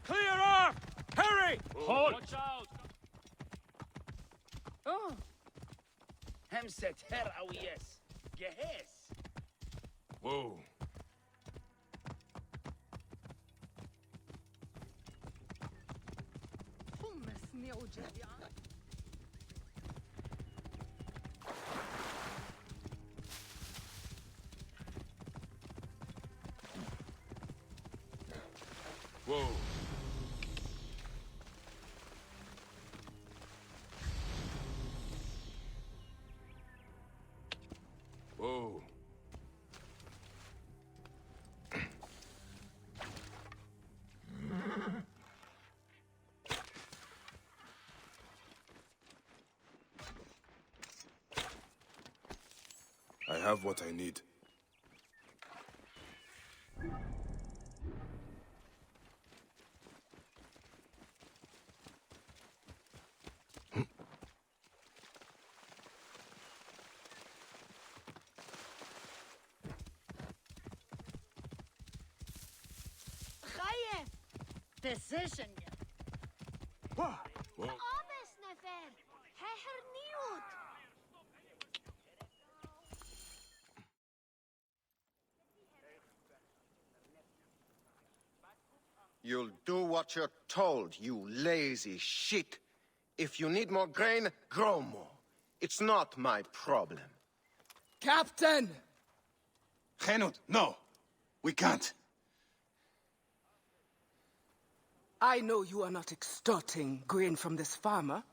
Clear off! Hurry! Halt! Watch out! Oh. Hemset her awiyes. Gehes. Whoa. حمسني أجري. Whoa. Whoa. I have what I need. خايف. Decision. Whoa. آبس نفر. ححر نيوت. You'll do what you're told, you lazy shit. If you need more grain, grow more. It's not my problem. Captain! Henut, no. We can't. I know you are not extorting grain from this farmer,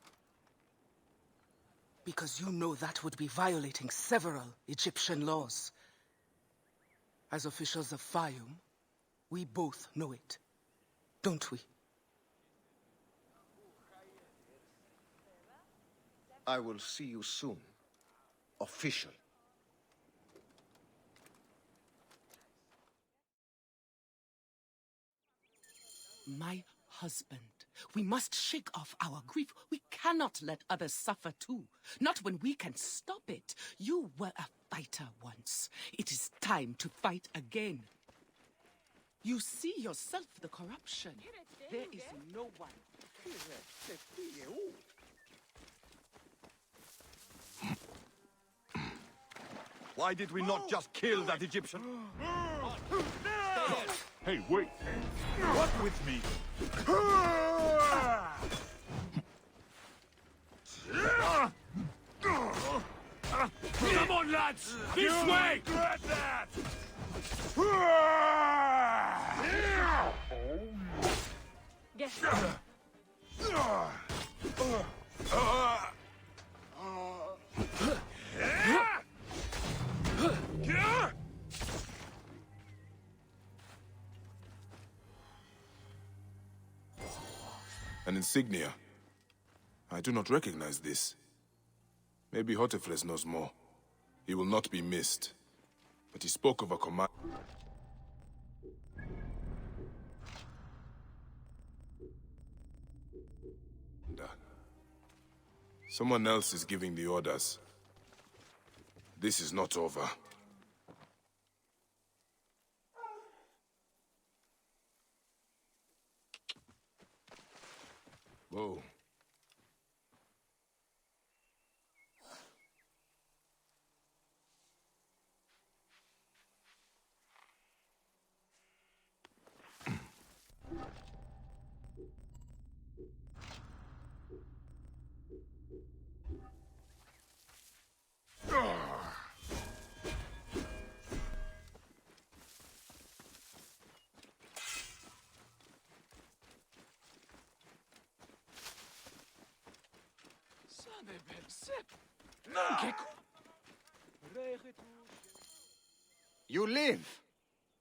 because you know that would be violating several Egyptian laws. As officials of Fayum, we both know it, don't we? I will see you soon. Official. My husband, we must shake off our grief. We cannot let others suffer too. Not when we can stop it. You were a fighter once. It is time to fight again. You see yourself the corruption. There is no one. Why did we not just kill that Egyptian? Hey, wait! What with me? Come on, lads! This way! Regret that! An insignia. I do not recognize this. Maybe Hotefres knows more. He will not be missed. But he spoke of a command. Someone else is giving the orders. This is not over. Whoa. You live!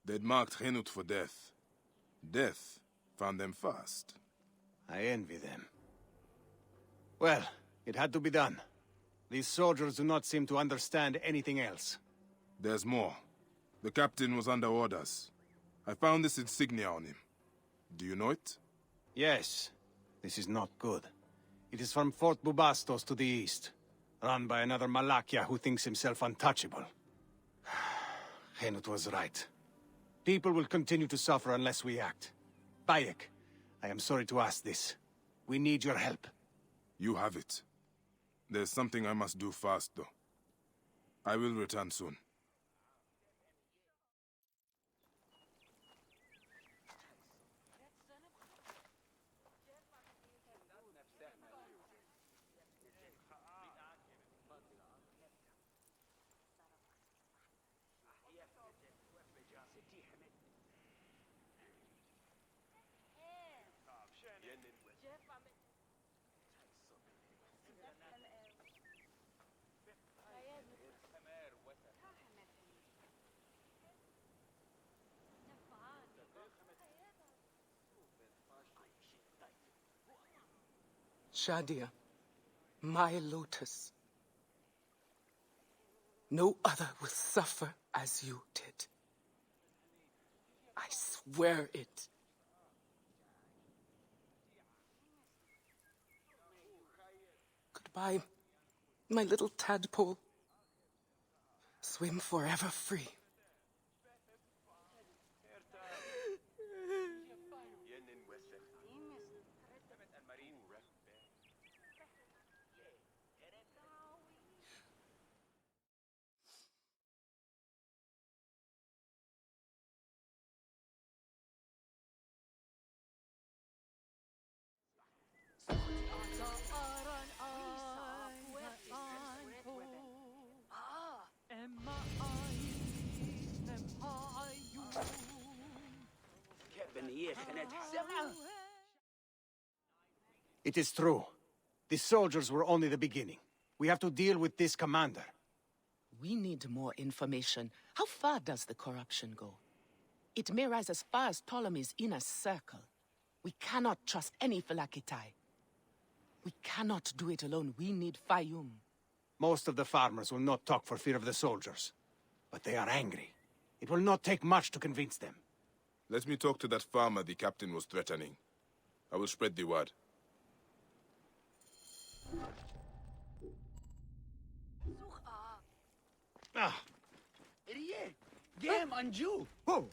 They'd marked Henut for death. Death found them fast. I envy them. Well, it had to be done. These soldiers do not seem to understand anything else. There's more. The captain was under orders. I found this insignia on him. Do you know it? Yes. This is not good. It is from Fort Bubastos to the east, run by another Malakia who thinks himself untouchable. Henut was right. People will continue to suffer unless we act. Bayek, I am sorry to ask this. We need your help. You have it. There's something I must do fast, though. I will return soon. Shadia, my lotus. No other will suffer as you did. I swear it. Goodbye, my little tadpole. Swim forever free. It is true. The soldiers were only the beginning. We have to deal with this commander. We need more information. How far does the corruption go? It may rise as far as Ptolemy's inner circle. We cannot trust any Phylakitai. We cannot do it alone. We need Fayum. Most of the farmers will not talk for fear of the soldiers. But they are angry. It will not take much to convince them. Let me talk to that farmer the captain was threatening. I will spread the word. Ah! Game Anju! هو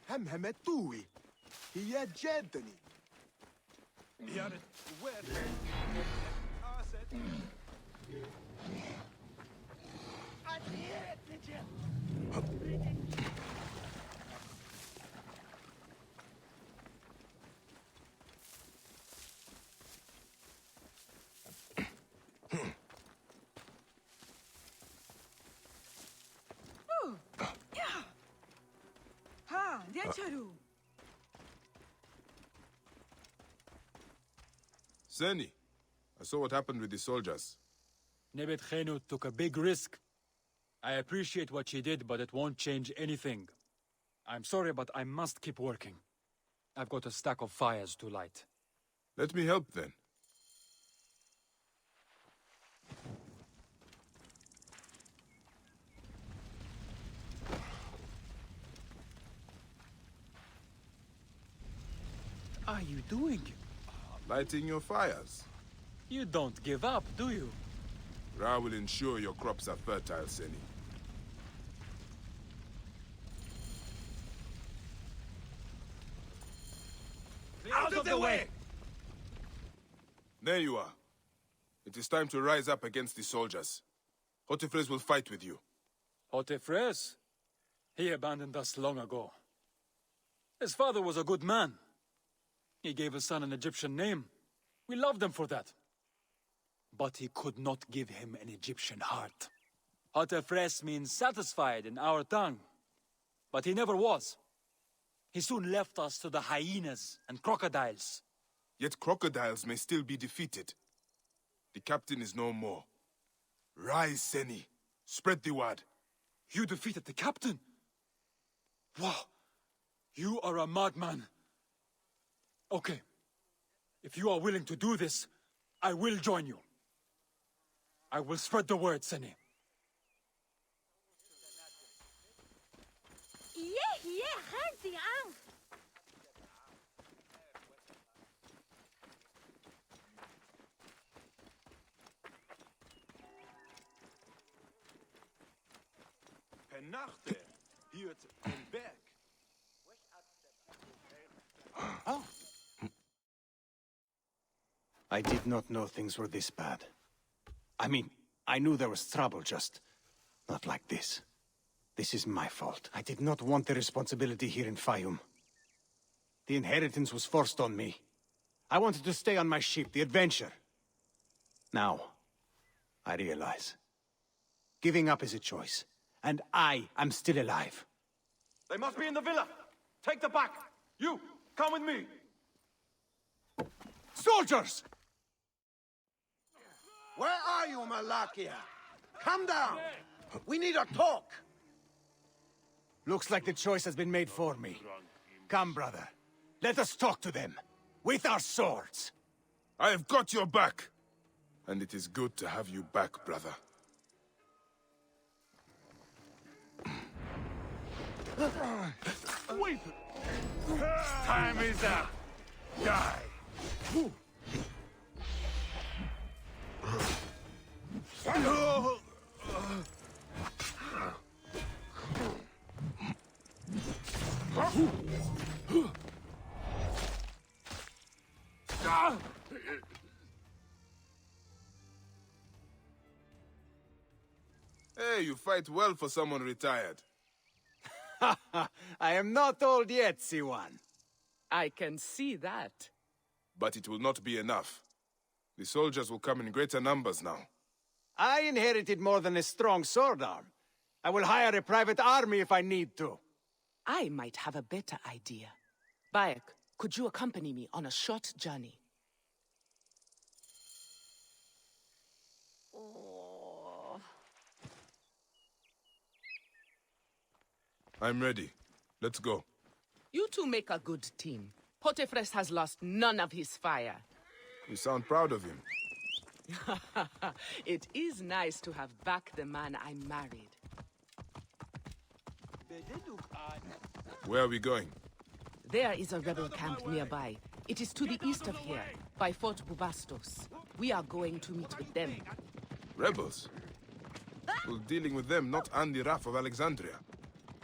همهمة توي هي جادني ها ديتشارو Seni, I saw what happened with the soldiers. Nebet Khenu took a big risk. I appreciate what she did, but it won't change anything. I'm sorry, but I must keep working. I've got a stack of fires to light. Let me help then. What are you doing? Lighting your fires. You don't give up, do you? Ra will ensure your crops are fertile, Seni. Out of the way! There you are. It is time to rise up against the soldiers. Hotifres will fight with you. Hotifres? He abandoned us long ago. His father was a good man. He gave his son an Egyptian name. We loved him for that. But he could not give him an Egyptian heart. Hotifres means satisfied in our tongue. But he never was. He soon left us to the hyenas and crocodiles. Yet crocodiles may still be defeated. The captain is no more. Rise, Seni. Spread the word. You defeated the captain? Wow. You are a madman. Okay. If you are willing to do this, I will join you. I will spread the word, Seni. خالتي عم Pennachte. Wirt den Berg. Oh. I did not know things were this bad. I mean, I knew there was trouble, just not like this. This is my fault. I did not want the responsibility here in Fayum. The inheritance was forced on me. I wanted to stay on my ship, the Adventure. Now, I realize. Giving up is a choice, and I am still alive. They must be in the villa. Take the back. You, come with me. Soldiers! Where are you, Malakia? Come down! We need a talk! Looks like the choice has been made for me. Come, brother. Let us talk to them. With our swords. I have got your back. And it is good to have you back, brother. Wait! Time is up. Die! Hey, you fight well for someone retired. I am not old yet, Siwan. I can see that. But it will not be enough. The soldiers will come in greater numbers now. I inherited more than a strong sword arm. I will hire a private army if I need to. I might have a better idea. Bayek, could you accompany me on a short journey? I'm ready. Let's go. You two make a good team. Potefres has lost none of his fire. You sound proud of him. It is nice to have back the man I married. Where are we going? There is a rebel camp nearby. It is to the east of here, by Fort Bubastos. We are going to meet with them. Rebels? Well, dealing with them, not Andy Raff of Alexandria.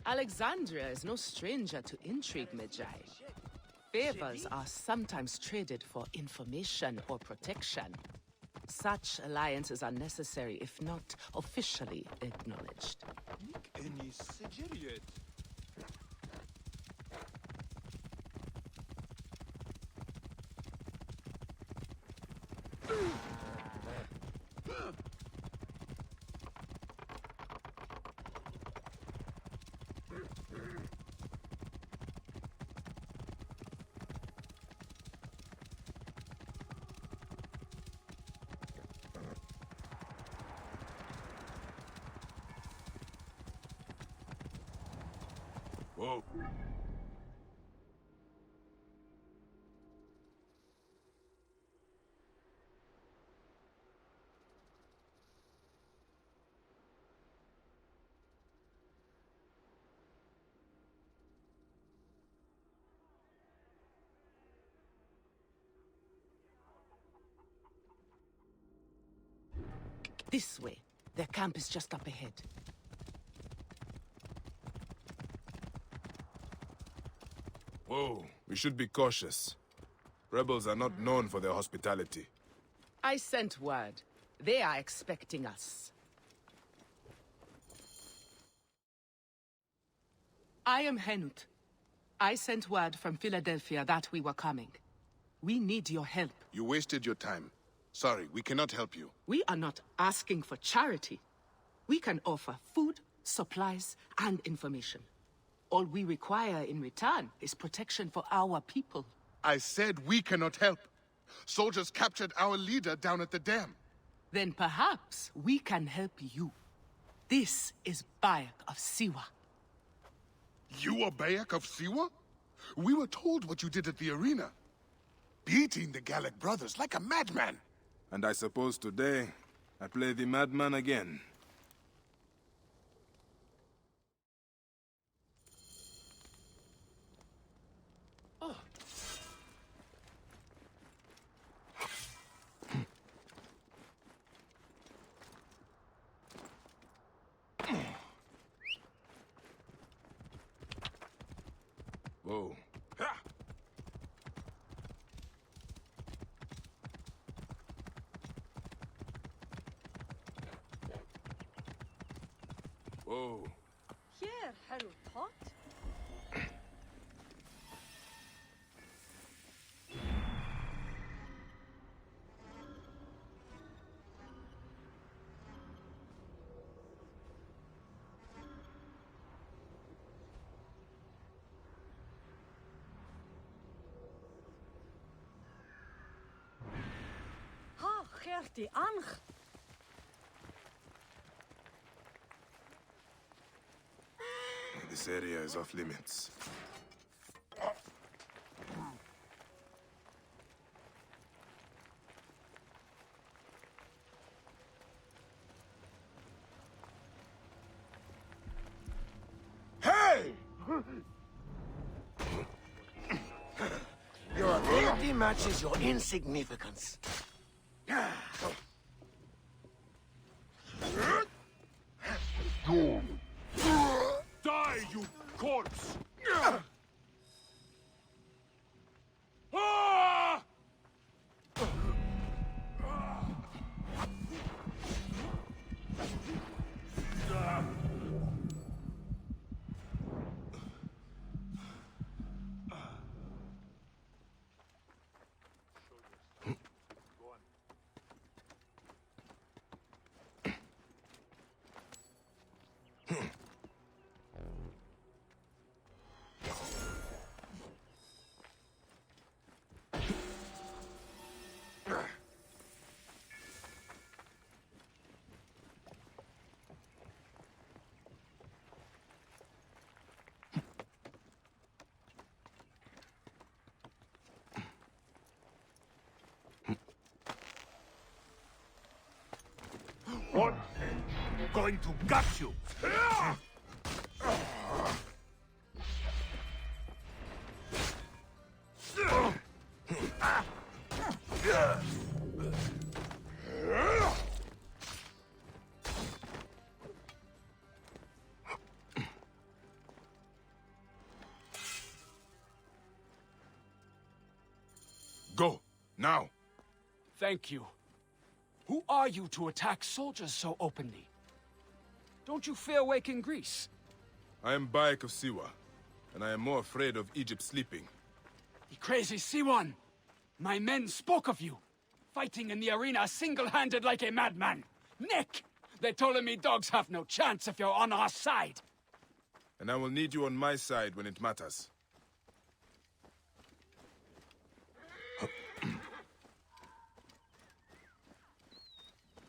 Alexandria is no stranger to intrigue, Medjay. Favors are sometimes traded for information or protection. Such alliances are necessary if not officially acknowledged. Whoa. This way. Their camp is just up ahead. Whoa, we should be cautious. Rebels are not known for their hospitality. I sent word. They are expecting us. I am Henut. I sent word from Philadelphia that we were coming. We need your help. You wasted your time. Sorry, we cannot help you. We are not asking for charity. We can offer food, supplies, and information. All we require in return is protection for our people. I said we cannot help. Soldiers captured our leader down at the dam. Then perhaps we can help you. This is Bayek of Siwa. You are Bayek of Siwa? We were told what you did at the arena. Beating the Gallic brothers like a madman. And I suppose today, I play the madman again. Whoa. Here, حلو tot. Ha, Gertie Ange. This area is off limits. Hey! Your ability matches your insignificance. Die, you corpse! Ah! What? Going to gut you! Go, now. Thank you. Who are you to attack soldiers so openly? Don't you fear waking Greece? I am Bayek of Siwa, and I am more afraid of Egypt sleeping. The crazy Siwan! My men spoke of you, fighting in the arena single-handed like a madman. Nick! They told me dogs have no chance if you're on our side. And I will need you on my side when it matters.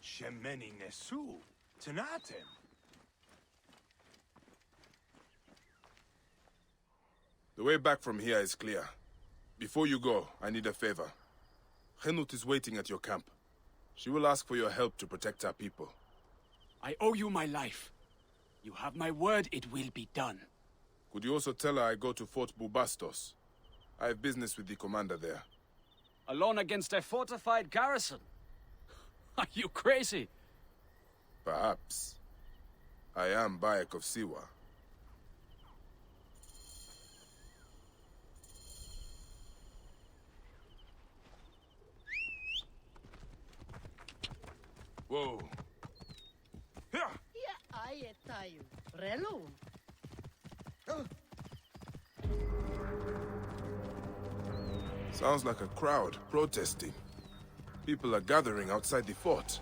Shemeni Nesu, Tanatem. The way back from here is clear. Before you go, I need a favor. Henut is waiting at your camp. She will ask for your help to protect our people. I owe you my life. You have my word it will be done. Could you also tell her I go to Fort Bubastos? I have business with the commander there. Alone against a fortified garrison? Are you crazy? Perhaps. I am Bayek of Siwa. Whoa. Ja, ajetaju. Relu. Sounds like a crowd protesting. People are gathering outside the fort.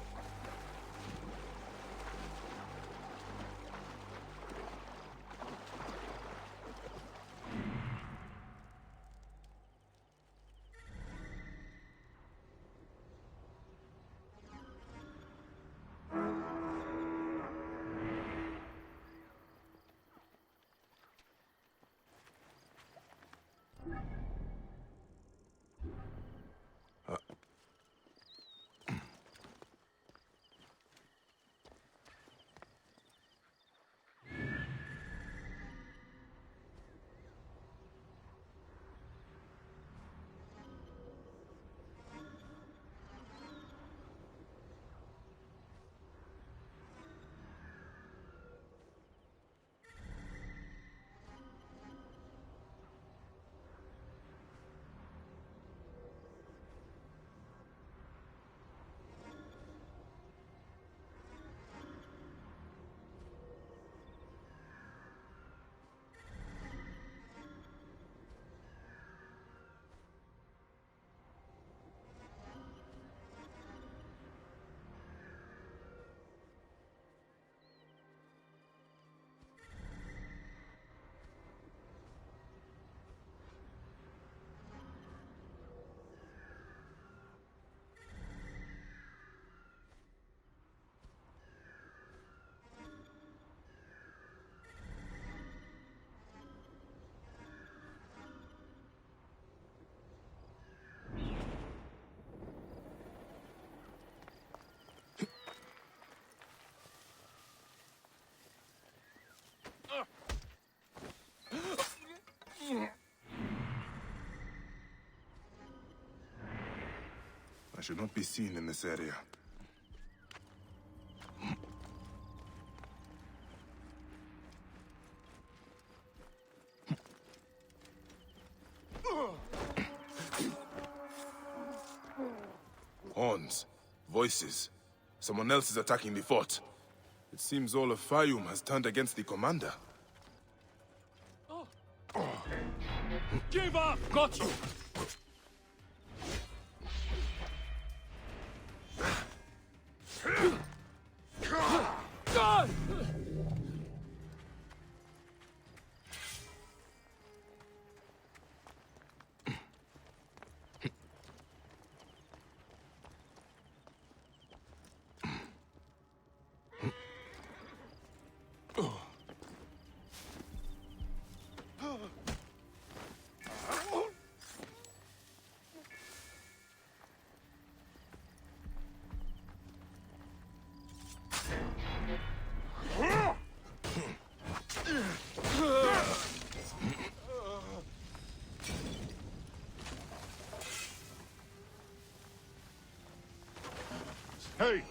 should not be seen in this area. Horns. Voices. Someone else is attacking the fort. It seems all of Fayum has turned against the commander. Give up! Got you! God! Hey!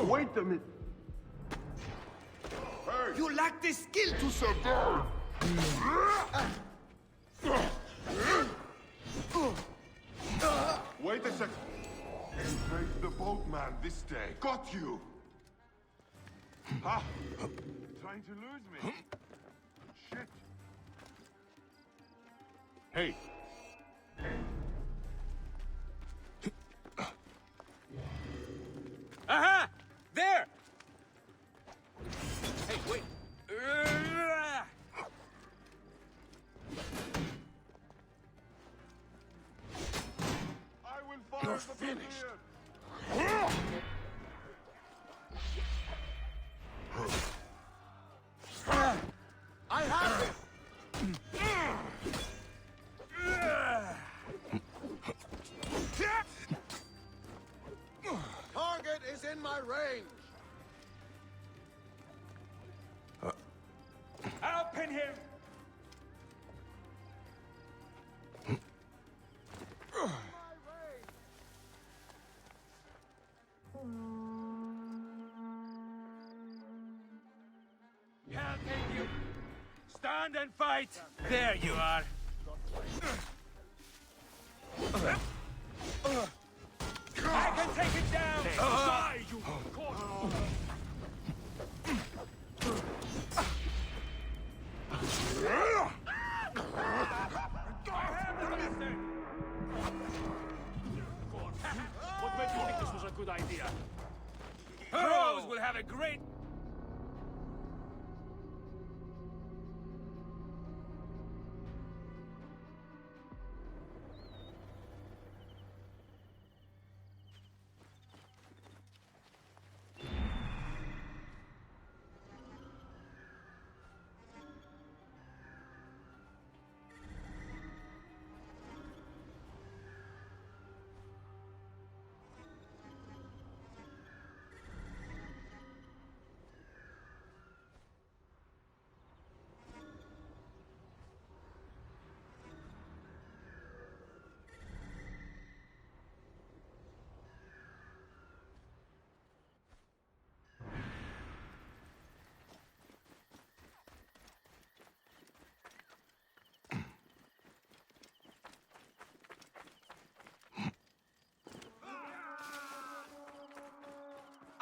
Wait a minute. You lack the skill to survive! Wait a second. You faced the boatman this day. Got you! Ha! Trying to lose me? Shit. Hey. Aha! There! Hey, wait. I will fire You're the finished. Premier. I have him! Target is in my range! I'll pin him! Can't take you! Stand and fight! There you are! I can take it down! Die, you corpse! What made you think this was a good idea? Heroes will have a great...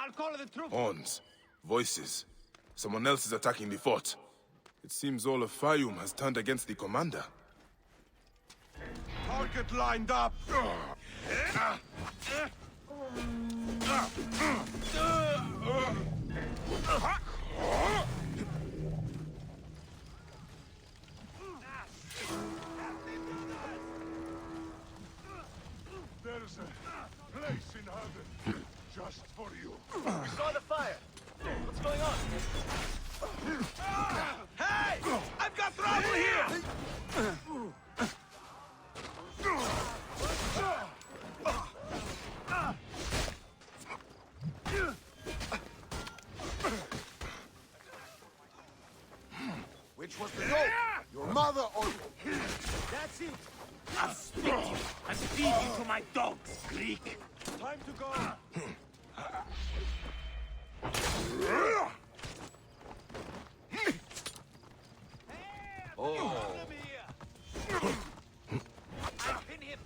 I'll call the troops. Horns. Voices. Someone else is attacking the fort. It seems all of Fayum has turned against the commander. Target lined up. There's a place in heaven just for you. We saw the fire. What's going on? Hey! I've got trouble here! Which was the goal? Your mother or... That's it. I'll spit you and feed you to my dogs, Greek. Time to go. Oh. I pin him.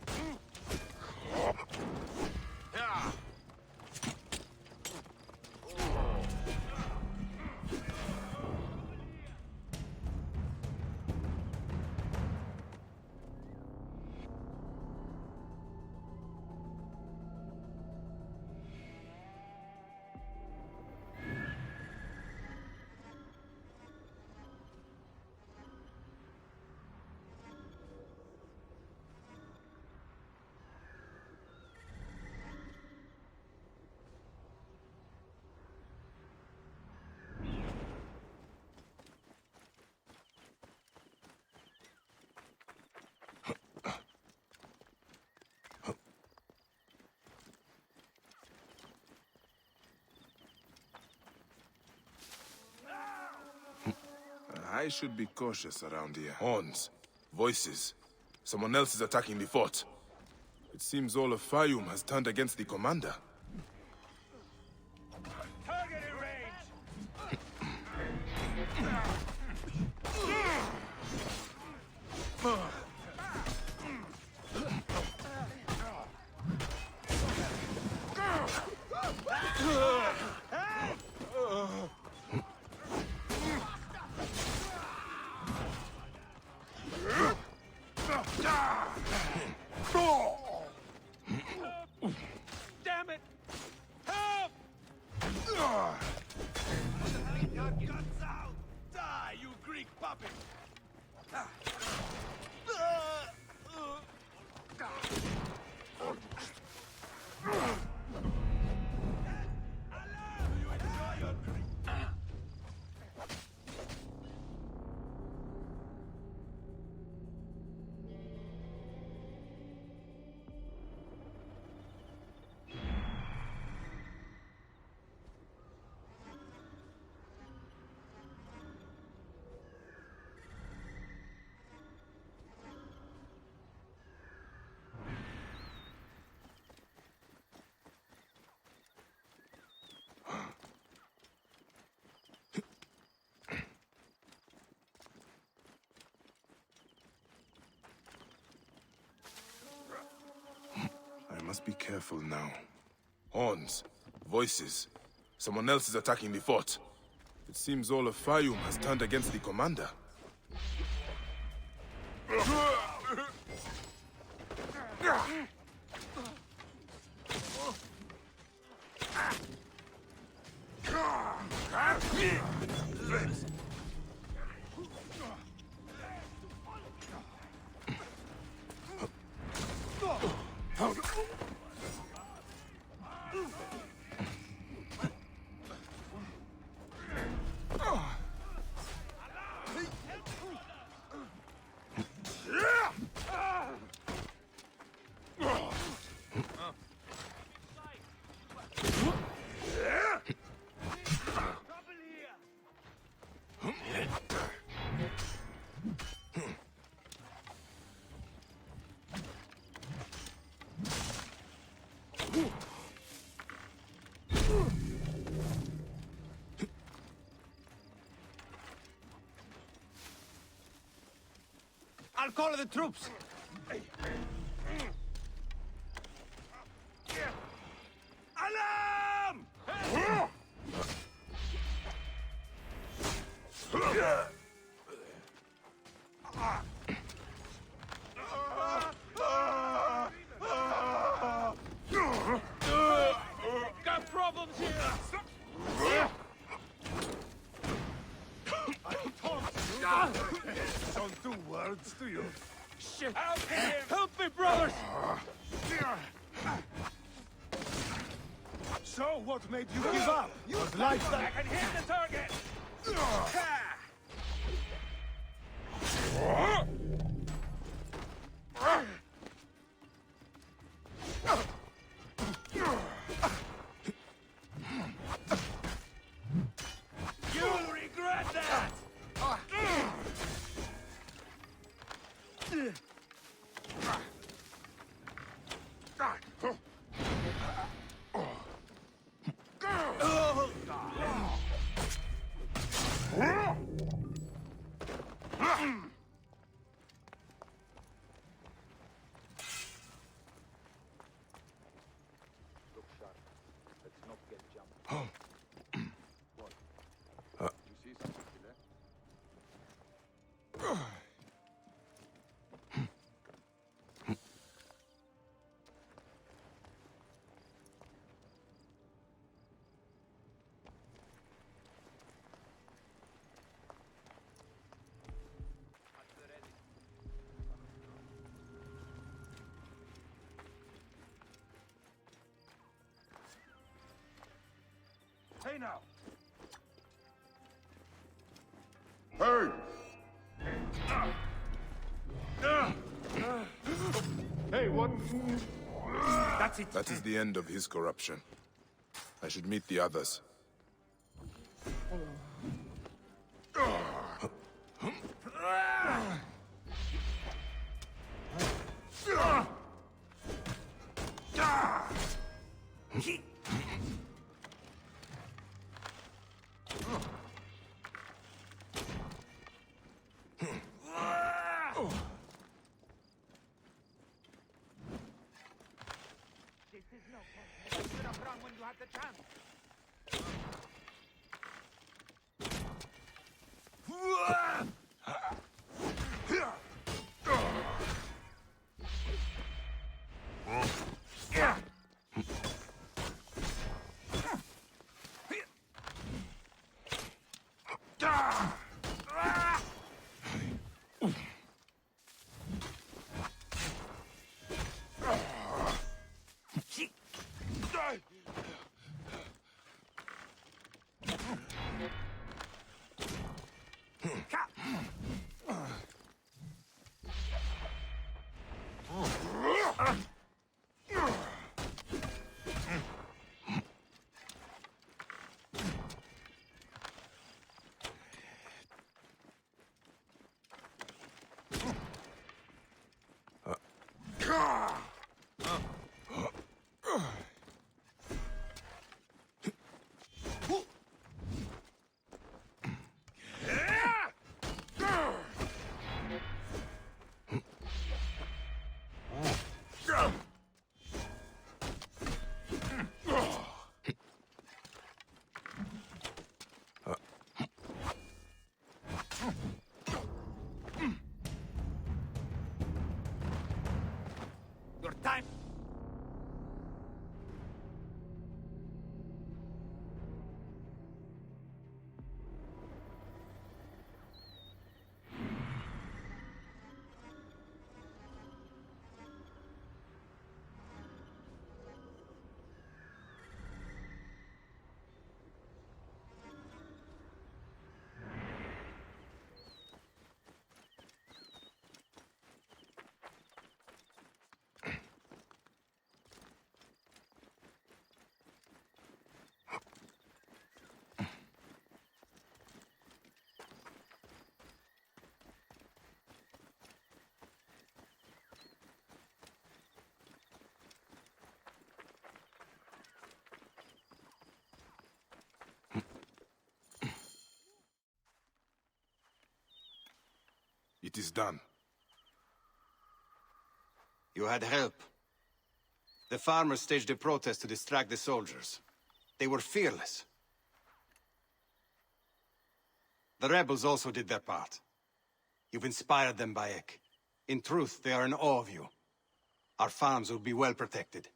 I should be cautious around here. Horns. Voices. Someone else is attacking the fort. It seems all of Fayum has turned against the commander. Target in range. Damn it! Help! Guts out! Die, you Greek puppet! You enjoy your drink? I must be careful now. Horns. Voices. Someone else is attacking the fort. It seems all of Fayum has turned against the commander. I'll call the troops. Alarm! Got problems here! Don't do words, do you? Shit! Help me, brothers! So, what made you give up? Was life I can hit the target! You'll regret that! Hey now! Hey! Hey, what? That's it! That is the end of his corruption. I should meet the others. Your time! It is done. You had help. The farmers staged a protest to distract the soldiers. They were fearless. The rebels also did their part. You've inspired them, Bayek. In truth, they are in awe of you. Our farms will be well protected.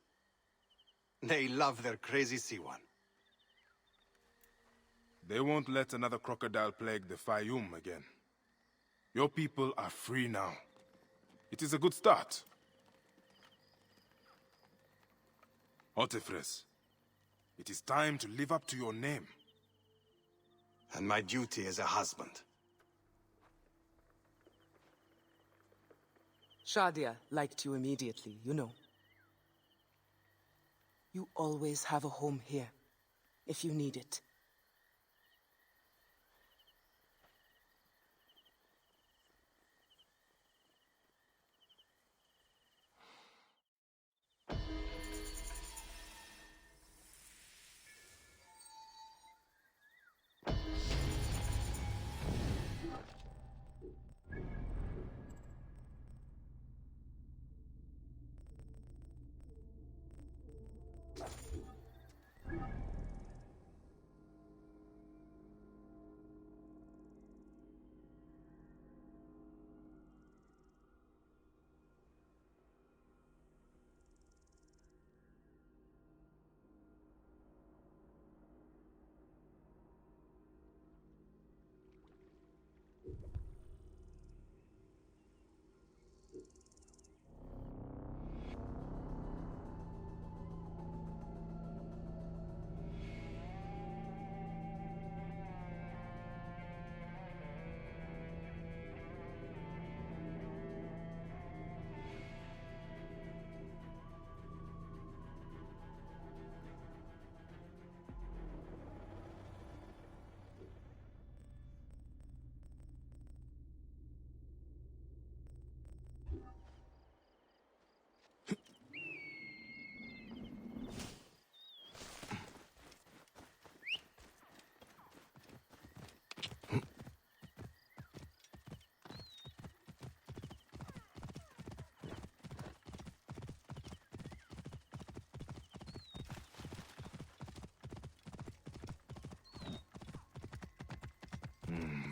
They love their crazy Siwan. They won't let another crocodile plague the Fayum again. Your people are free now. It is a good start. Otefres, it is time to live up to your name. And my duty as a husband. Shadia liked you immediately, you know. You always have a home here, if you need it.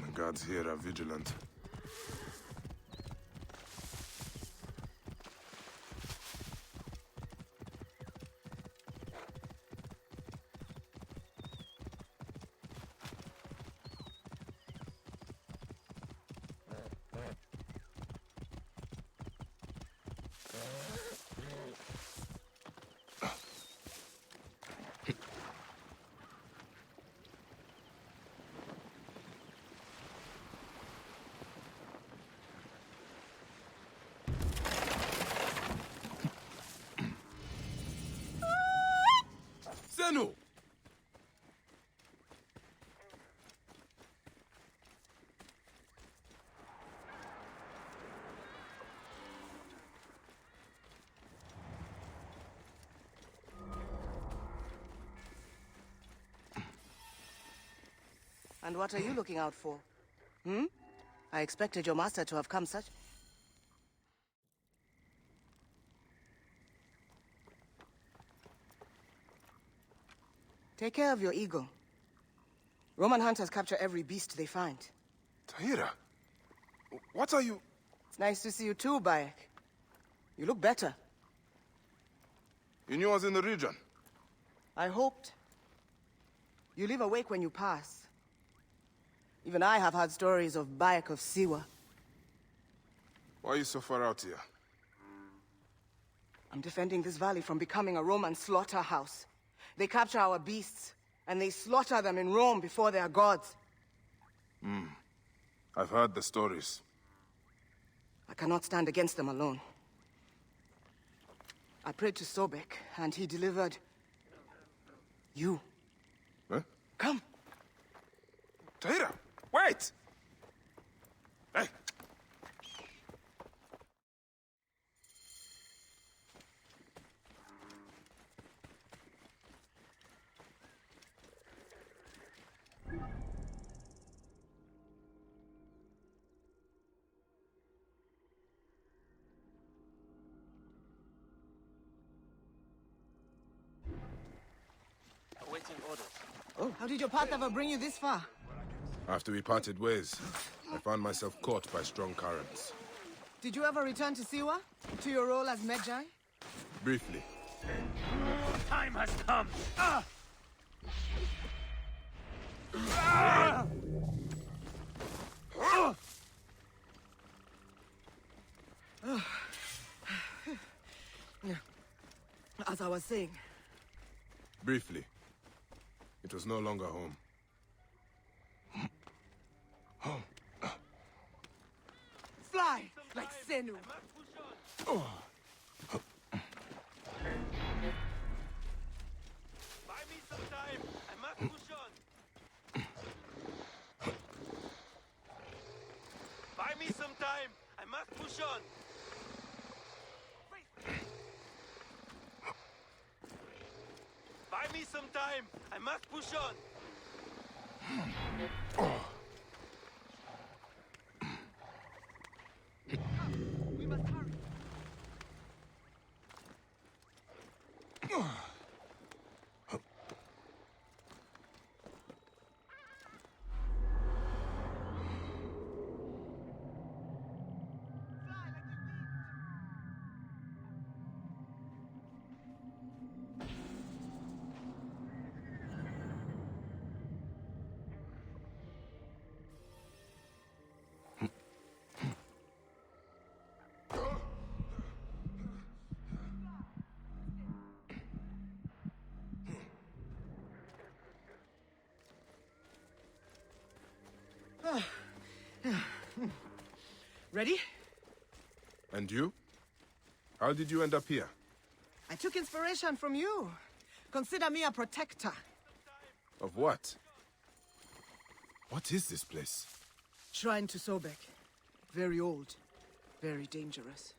The guards here are vigilant. Zenu! And what are you looking out for? Hmm? I expected your master to have come such... Take care of your ego. Roman hunters capture every beast they find. Tahira, what are you... It's nice to see you too, Bayek. You look better. You knew I was in the region? I hoped. You leave awake when you pass. Even I have heard stories of Bayek of Siwa. Why are you so far out here? I'm defending this valley from becoming a Roman slaughterhouse. They capture our beasts, and they slaughter them in Rome before their gods. I've heard the stories. I cannot stand against them alone. I prayed to Sobek, and he delivered... you. Huh? Come. Tahira, wait! Hey! Awaiting orders. Oh, how did your path ever bring you this far? After we parted ways, I found myself caught by strong currents. Did you ever return to Siwa? To your role as Medjay? Briefly. Time has come! As I was saying. Briefly. It was no longer home. Fly like Senu. Buy me some time! I must push on! Buy me some time! I must push on! Buy me some time! I must push on! We must hurry. Ready? And you? How did you end up here? I took inspiration from you. Consider me a protector. Of what? What is this place? Shrine to Sobek. Very old. Very dangerous.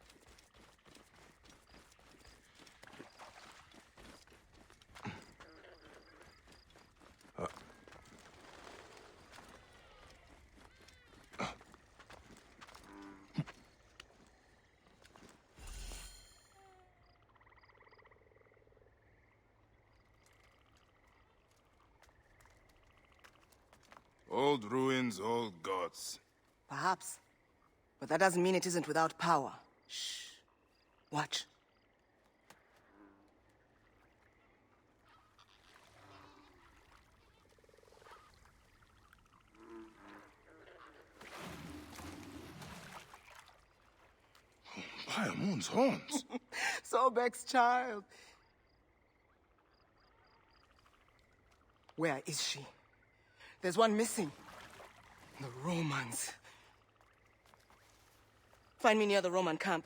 Old ruins, old gods. Perhaps. But that doesn't mean it isn't without power. Shh. Watch. Payamun's horns. Sobek's child. Where is she? There's one missing. The Romans. Find me near the Roman camp.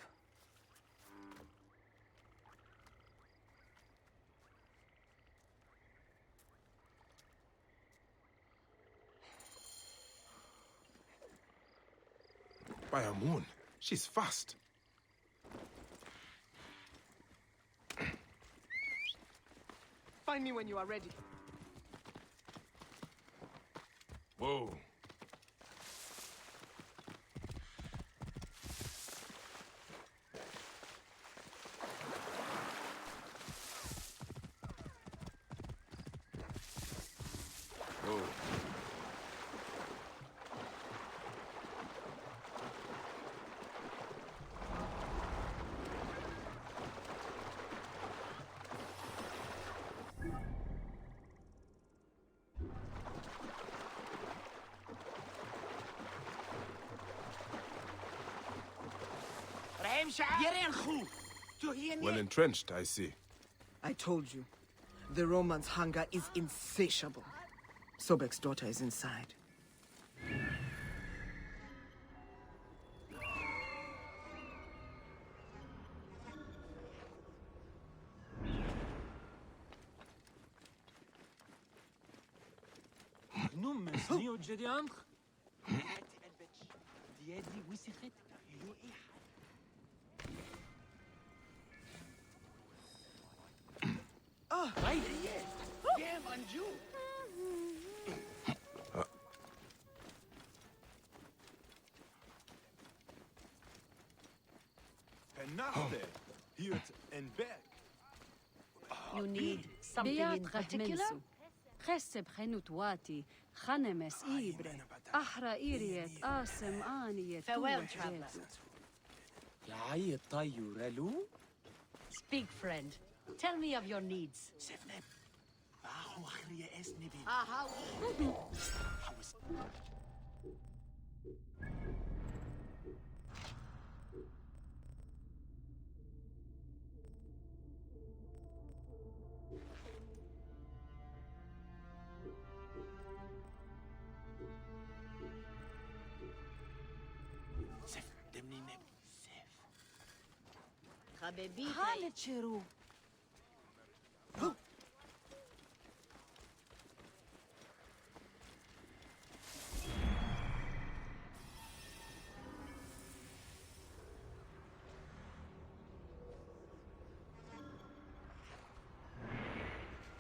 Payamun, she's fast. Find me when you are ready. Whoa. Whoa. Well entrenched, I see. I told you. The Romans' hunger is insatiable. Sobek's daughter is inside. You need something in particular? Cheseb chenut wati, chanemes ibre. أحرى إيريت آسم آنية Farewell, traveler. Speak, friend. Tell me of your needs. How? خالد شيرو.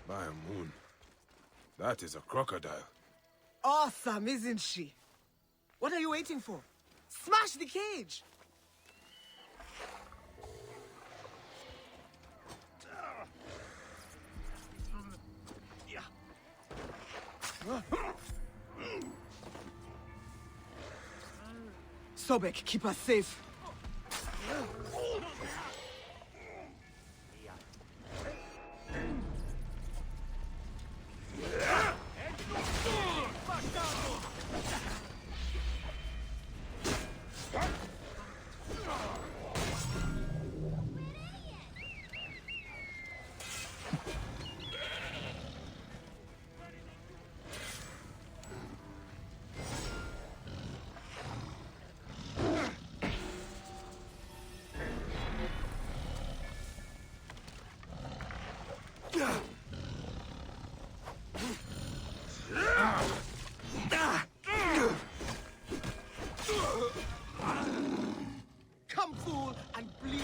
By a moon. That is a crocodile. Awesome, isn't she? What are you waiting for? Smash the cage! Sobek, keep us safe. Come, fool, and bleed.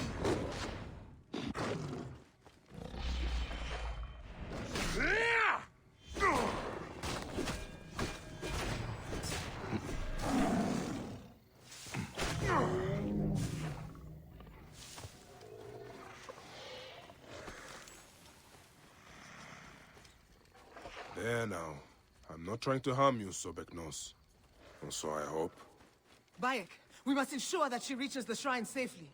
There now. I'm not trying to harm you, Sobeknos. Or so I hope. Bayek, we must ensure that she reaches the shrine safely.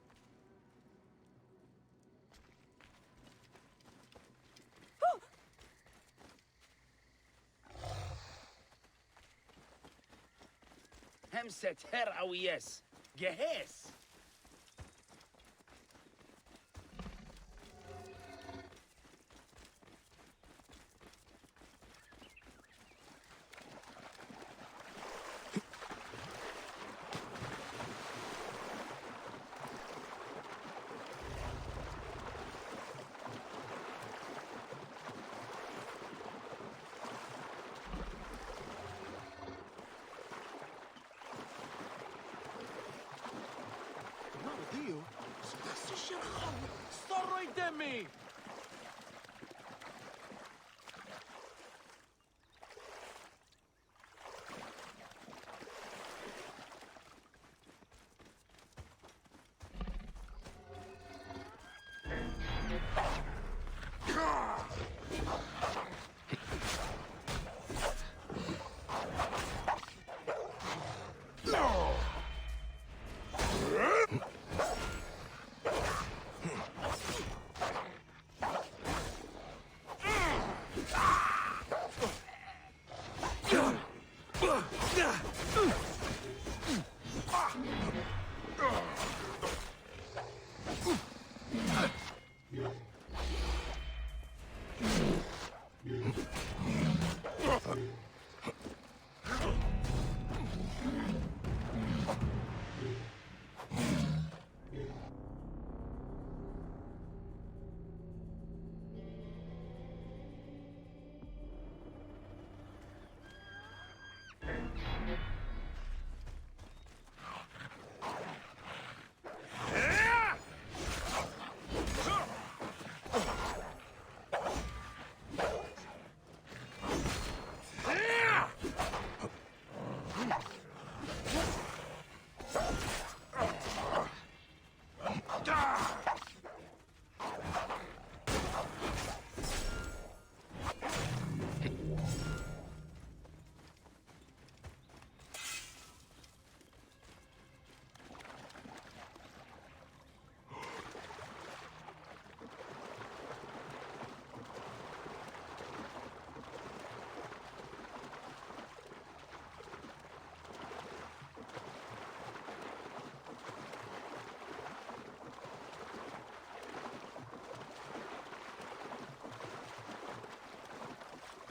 Hemset her awiyes. Gehes. Sorry, Demi!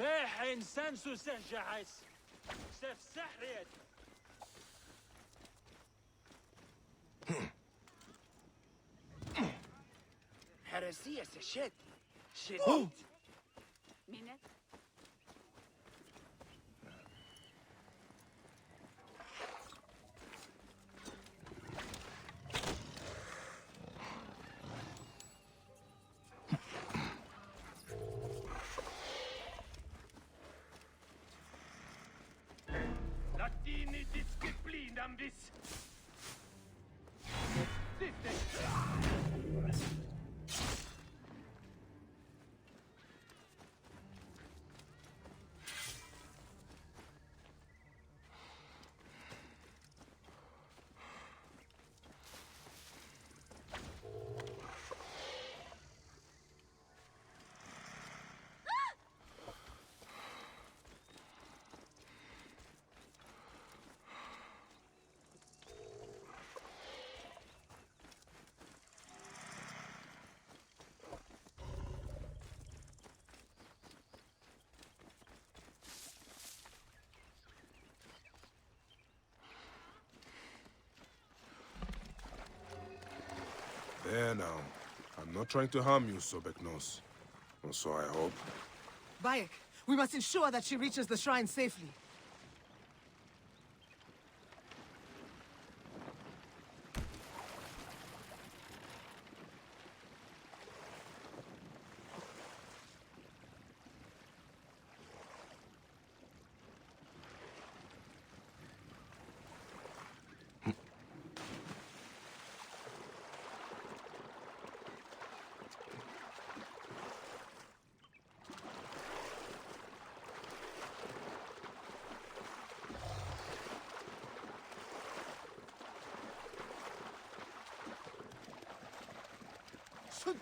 Hey, insan susah jahis. Sef sahriet. Heresy is a shit. Shit. Minute. Latini disciplinam vis. There now. I'm not trying to harm you, Sobeknos. Or so I hope. Bayek, we must ensure that she reaches the shrine safely.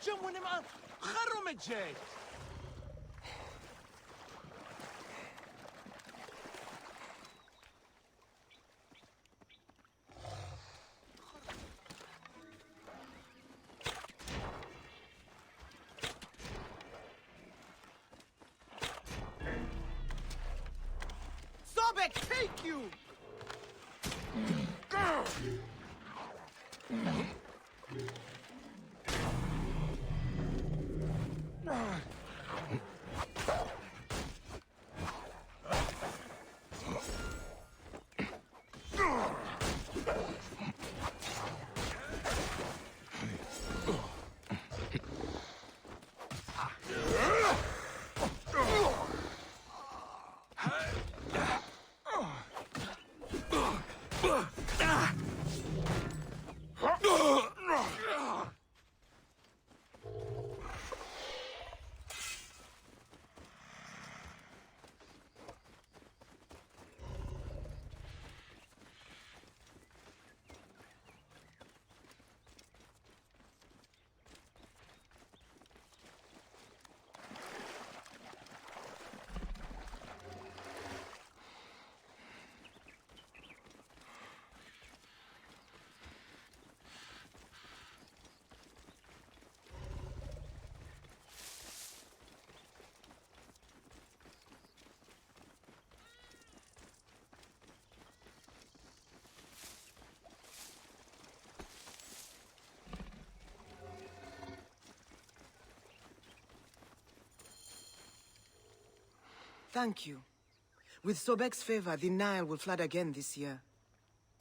تجمع ما خرم الجيش. Sobek, take you! Thank you. With Sobek's favor, the Nile will flood again this year.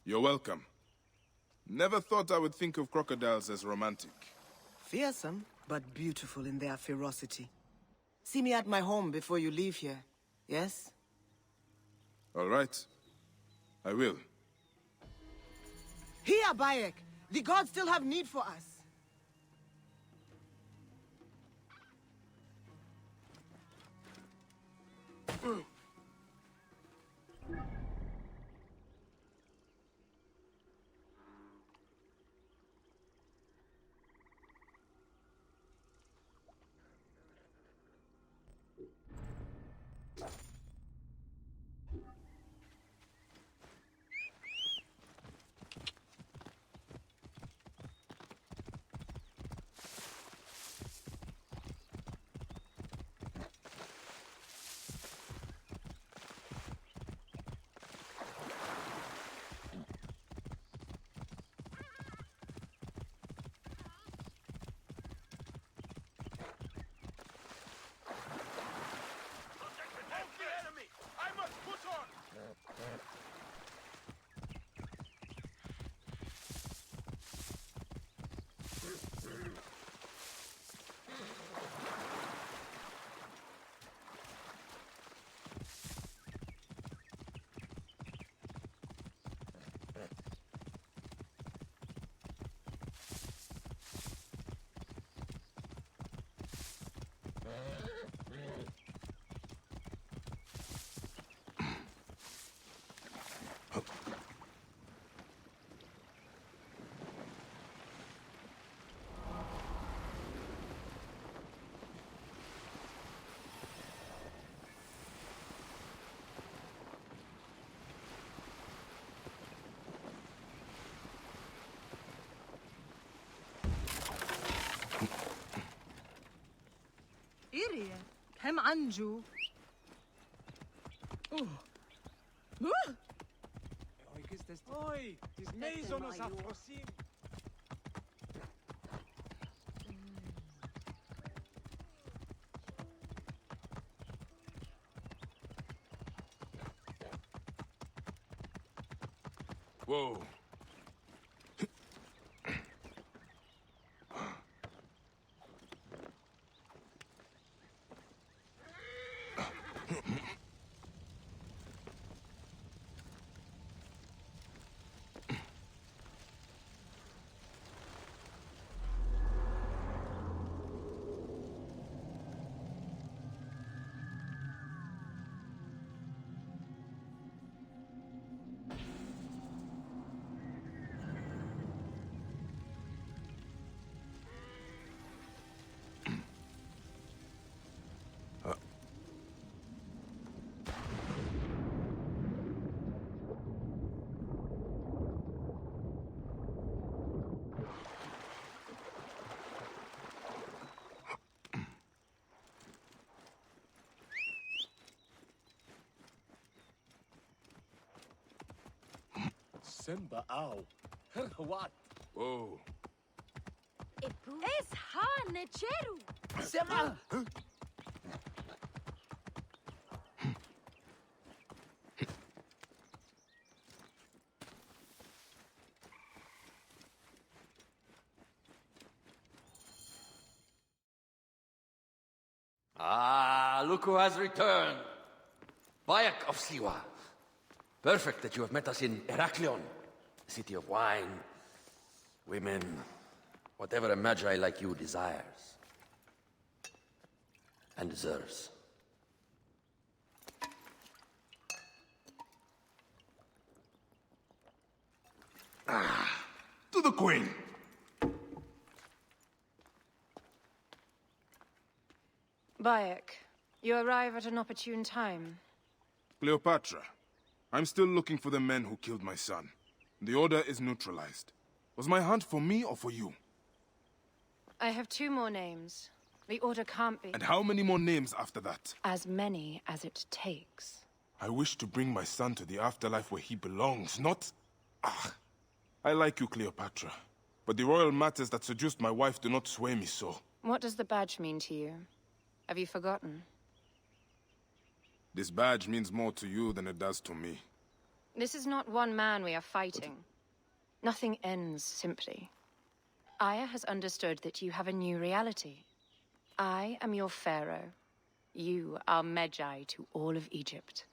You're welcome. Never thought I would think of crocodiles as romantic. Fearsome, but beautiful in their ferocity. See me at my home before you leave here, yes? All right. I will. Here, Bayek! The gods still have need for us. إيريا كم عنجو Oi, dis Maisonos afrosim. Whoa. Simba Ow. What? Whoa. Es ha necheru. Sema! Ah, look who has returned. Bayek of Siwa. Perfect that you have met us in Heraklion, the city of wine, women, whatever a magi like you desires and deserves. To the Queen! Bayek, you arrive at an opportune time. Cleopatra, I'm still looking for the men who killed my son. The Order is neutralized. Was my hunt for me or for you? I have 2 more names. The Order can't be... And how many more names after that? As many as it takes. I wish to bring my son to the afterlife where he belongs, not... Ah. I like you, Cleopatra. But the royal matters that seduced my wife do not sway me so. What does the badge mean to you? Have you forgotten? This badge means more to you than it does to me. This is not one man we are fighting. Nothing ends simply. Aya has understood that you have a new reality. I am your pharaoh. You are Medjay to all of Egypt.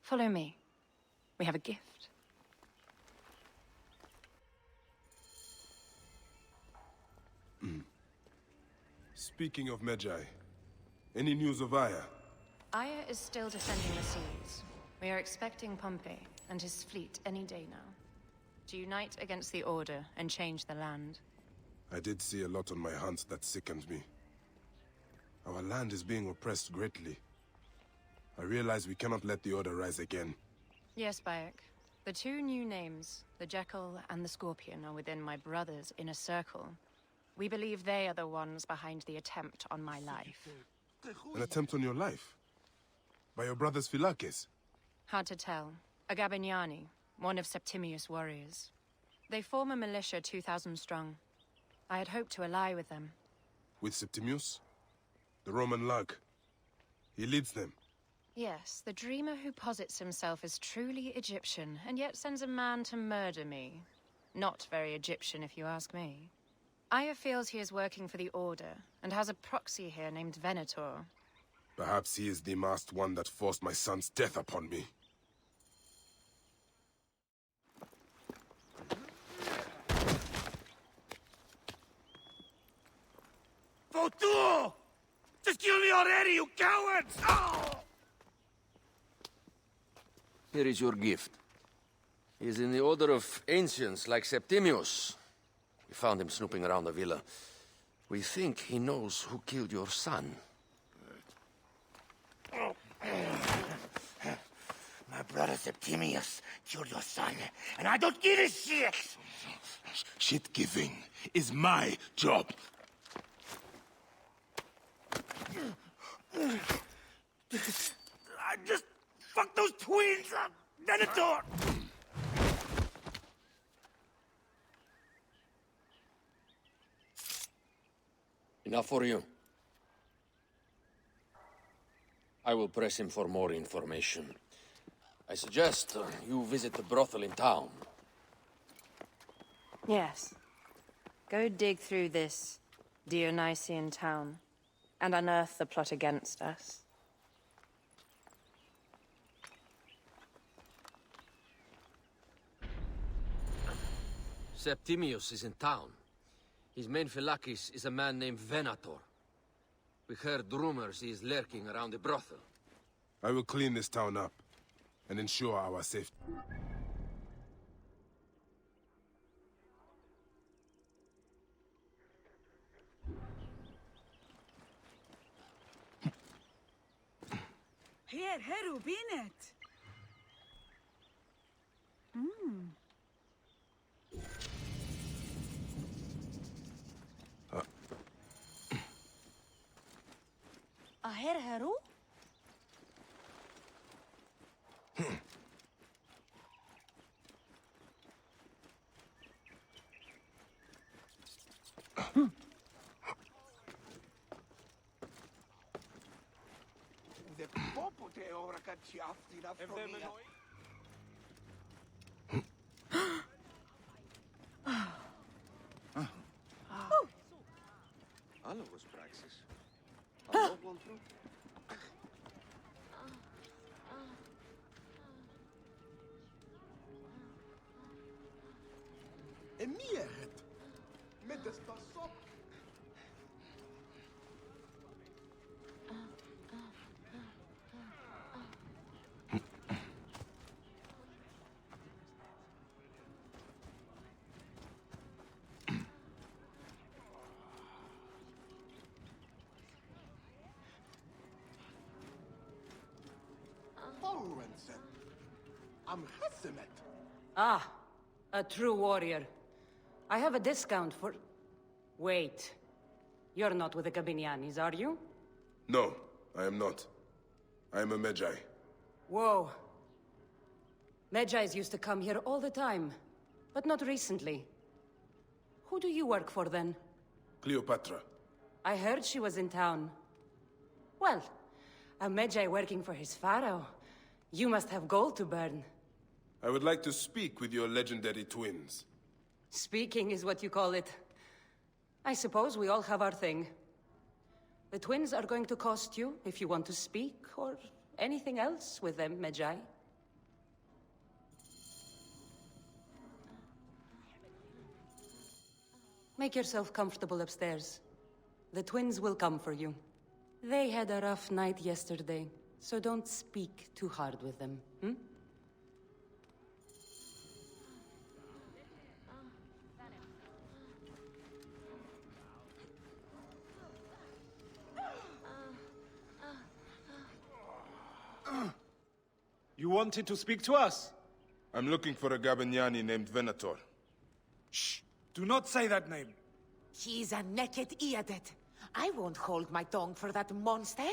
Follow me. We have a gift. Speaking of Medjay, any news of Aya? Aya is still defending the seas. We are expecting Pompey and his fleet any day now. To unite against the Order and change the land. I did see a lot on my hunts that sickened me. Our land is being oppressed greatly. I realize we cannot let the Order rise again. Yes, Bayek. The 2 new names, the Jekyll and the Scorpion, are within my brother's inner circle. We believe they are the ones behind the attempt on my life. An attempt on your life? By your brothers Philakes? Hard to tell. A Gabiniani, one of Septimius' warriors. They form a militia 2,000 strong. I had hoped to ally with them. With Septimius? The Roman lug. He leads them. Yes, the dreamer who posits himself as truly Egyptian, and yet sends a man to murder me. Not very Egyptian, if you ask me. Aya feels he is working for the Order, and has a proxy here named Venator. Perhaps he is the masked one that forced my son's death upon me. Vautour! C'est ce qu'il already, you cowards! Oh! Here is your gift. He is in the Order of Ancients, like Septimius. We found him snooping around the villa. We think he knows who killed your son. My brother Septimius killed your son, and I don't give a shit! Shit-giving is my job. I just fucked those twins up! Venator! Enough for you. I will press him for more information. I suggest you visit the brothel in town. Yes. Go dig through this Dionysian town and unearth the plot against us. Septimius is in town. His main phylakis is a man named Venator. We heard rumors he is lurking around the brothel. I will clean this town up and ensure our safety. Here, Heru, Binet. Aher Heru? Hallo, was praxis? Hallo, Wolfram. Emiert! Met de stasop! I'm Hasimet. Ah, a true warrior. I have a discount for... Wait. You're not with the Gabinianis, are you? No, I am not. I am a Medjay. Whoa. Medjais used to come here all the time, but not recently. Who do you work for, then? Cleopatra. I heard she was in town. Well, a Medjay working for his pharaoh. You must have gold to burn. I would like to speak with your legendary twins. Speaking is what you call it. I suppose we all have our thing. The twins are going to cost you if you want to speak, or anything else with them, Medjay. Make yourself comfortable upstairs. The twins will come for you. They had a rough night yesterday, so don't speak too hard with them, hmm? You wanted to speak to us? I'm looking for a Gabiniani named Venator. Shh! Do not say that name. He's a naked Iadet. I won't hold my tongue for that monster.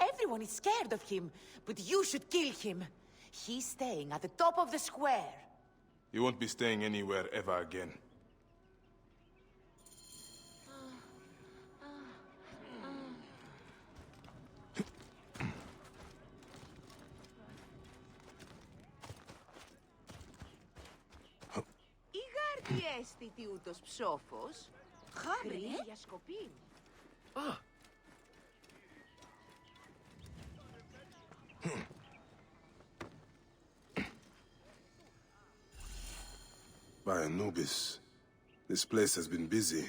Everyone is scared of him, but you should kill him. He's staying at the top of the square. He won't be staying anywhere ever again. Τι αίσθητη ούτως ψόφος. Χάμε για σκοπή. By Anubis, this place has been busy.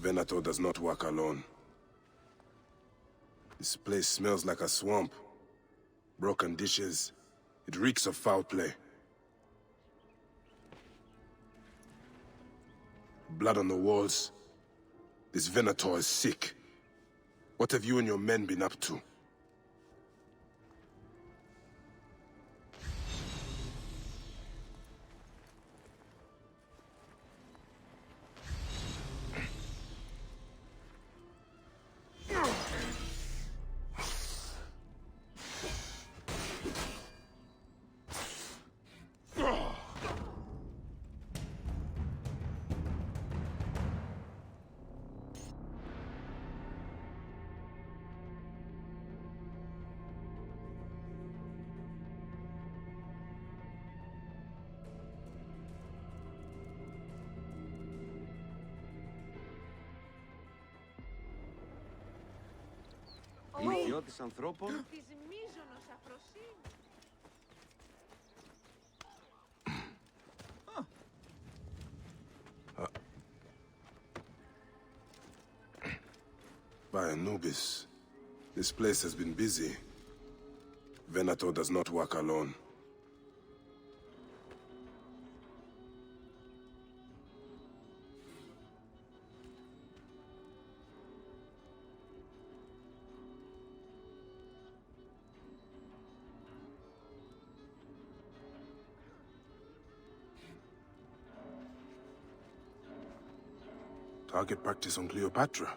Venator does not work alone. This place smells like a swamp. Broken dishes. It reeks of foul play. Blood on the walls. This Venator is sick. What have you and your men been up to? Ιδιώτης ανθρώπων. Της μείζωνος αφροσύνης. By Anubis, this place has been busy. Venator does not work alone. Target practice on Cleopatra.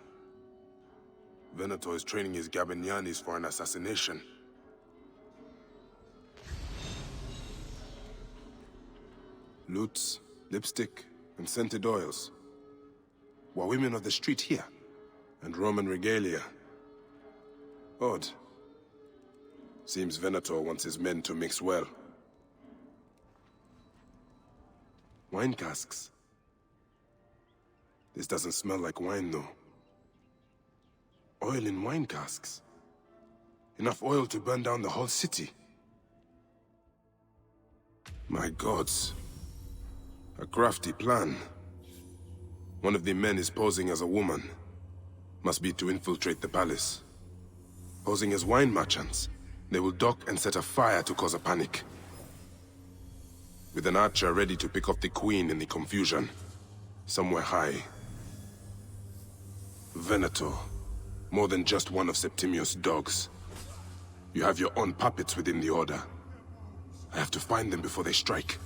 Venator is training his Gabinianis for an assassination. Lutes, lipstick, and scented oils. Were women of the street here? And Roman regalia. Odd. Seems Venator wants his men to mix well. Wine casks. This doesn't smell like wine, though. Oil in wine casks. Enough oil to burn down the whole city. My gods. A crafty plan. One of the men is posing as a woman. Must be to infiltrate the palace. Posing as wine merchants, they will dock and set a fire to cause a panic. With an archer ready to pick off the queen in the confusion. Somewhere high. Venator. More than just one of Septimius' dogs. You have your own puppets within the Order. I have to find them before they strike.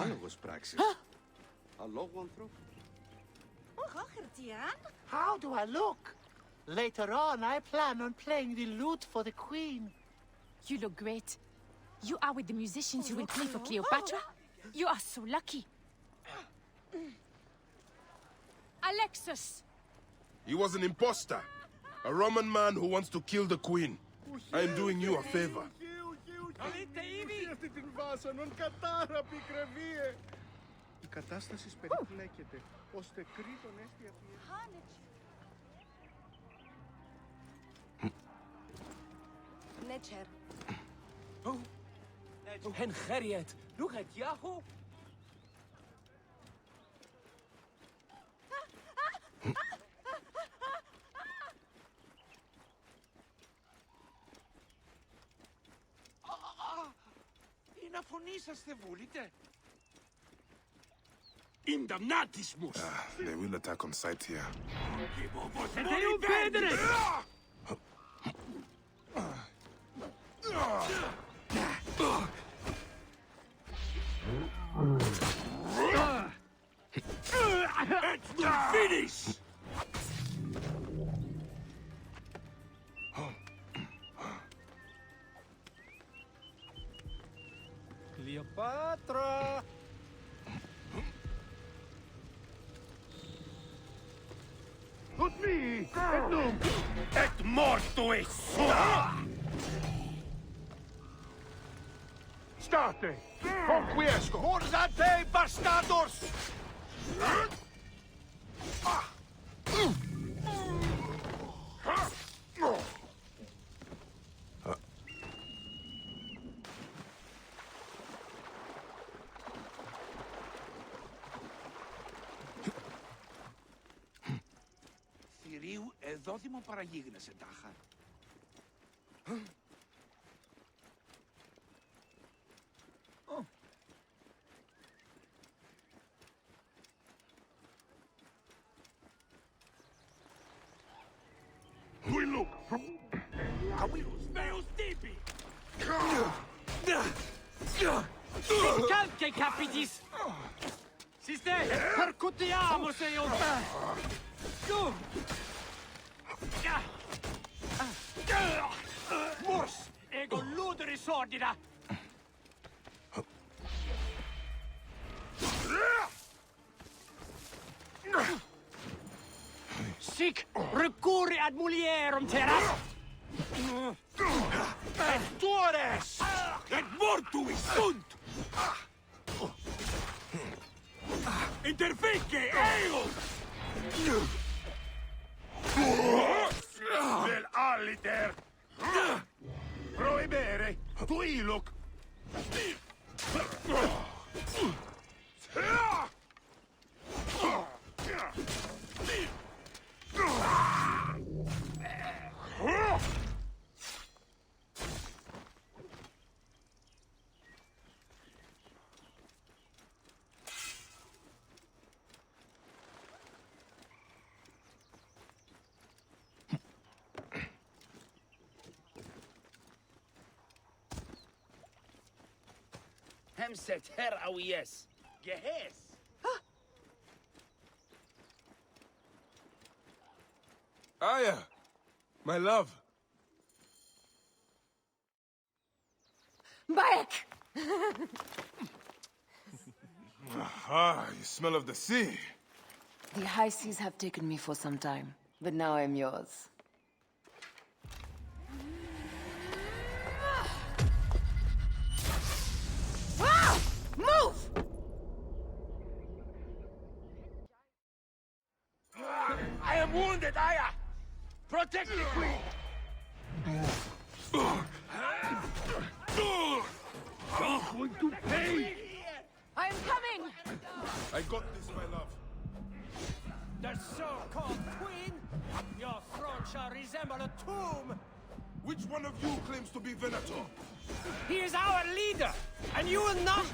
Άλογος πράξης. Αλόγου ανθρώπου. How do I look? Later on, I plan on playing the lute for the queen. You look great. You are with the musicians who will play for Cleopatra? You are so lucky. Alexis! He was an imposter. A Roman man who wants to kill the queen. I am doing you a favor. Αυτή την βάσανον κατάρα πικρεβίε. Η κατάσταση περιπλέκεται, ώστε κρίτον έστια Necher. Hen Geriet, Ruchet Yahoo. Είναι αφωνήσαστε, βούλετε. Indamnatismus! They will attack on sight here. Finish! Cleopatra! Not me! Et nunc! Et mortuis State! Conquiesco! Forza te, bastardos! Θηρίου, εδώ μου παραγίγνεσαι τάχα. We look! Καβίλους, νέους τύποι! Calche capitis! Siste, percutiamo se io... Mors, ego luderi sordida! Sic, recurri ad mulierum terra! Et tuores! Et mortuis sunt! Interfice eos! Vel aliter! Prohibere! Tu iluc! Hemset her awies. Gehes. Aya, my love. Bayek! Ah, you smell of the sea. The high seas have taken me for some time, but now I'm yours. Ah! Move! I am wounded, Aya! Protect the queen! I'm going to pay! I am coming! I got this, my love. The so-called queen? Your throne shall resemble a tomb! Which one of you claims to be Venator? He is our leader, and you will not...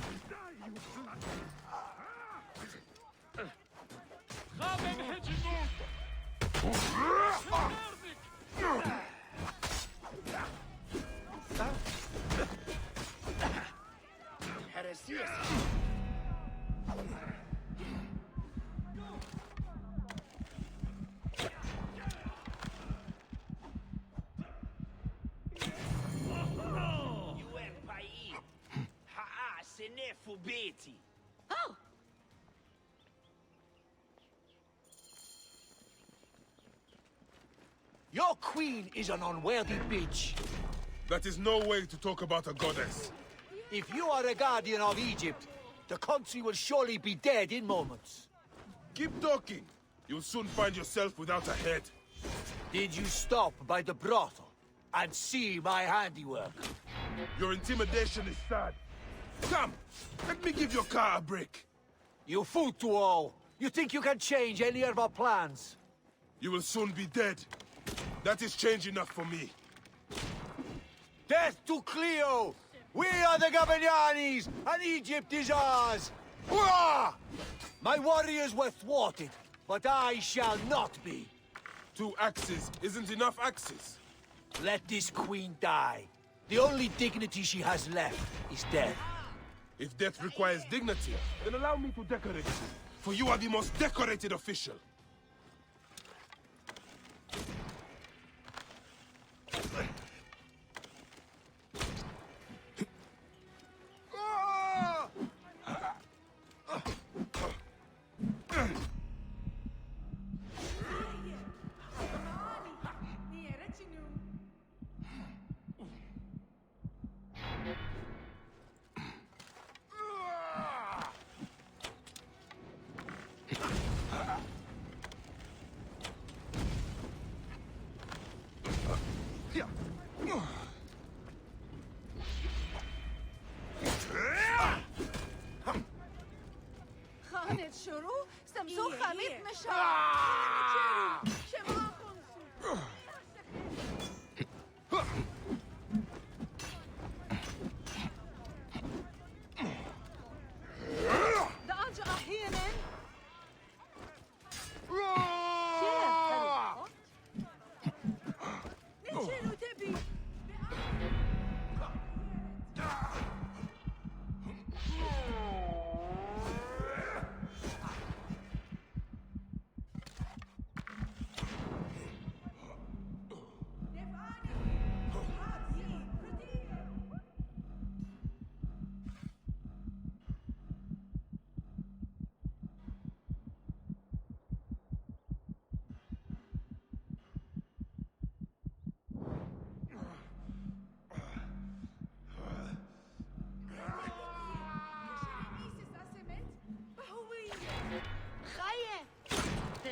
Heresias. Oh! Your queen is an unworthy bitch. That is no way to talk about a goddess. If you are a guardian of Egypt, the country will surely be dead in moments. Keep talking. You'll soon find yourself without a head. Did you stop by the brothel and see my handiwork? Your intimidation is sad. Come, let me give your car a break. You fool to all. You think you can change any of our plans? You will soon be dead. That is change enough for me. Death to Cleo! We are the Gabanianis, and Egypt is ours! Hurrah! My warriors were thwarted, but I shall not be. 2 axes isn't enough axes. Let this queen die. The only dignity she has left is death. If death requires dignity, then allow me to decorate you, for you are the most decorated official. نتشرو سمسوخة ميت مشا شما ده أنجا أحيانا نتشرو تبي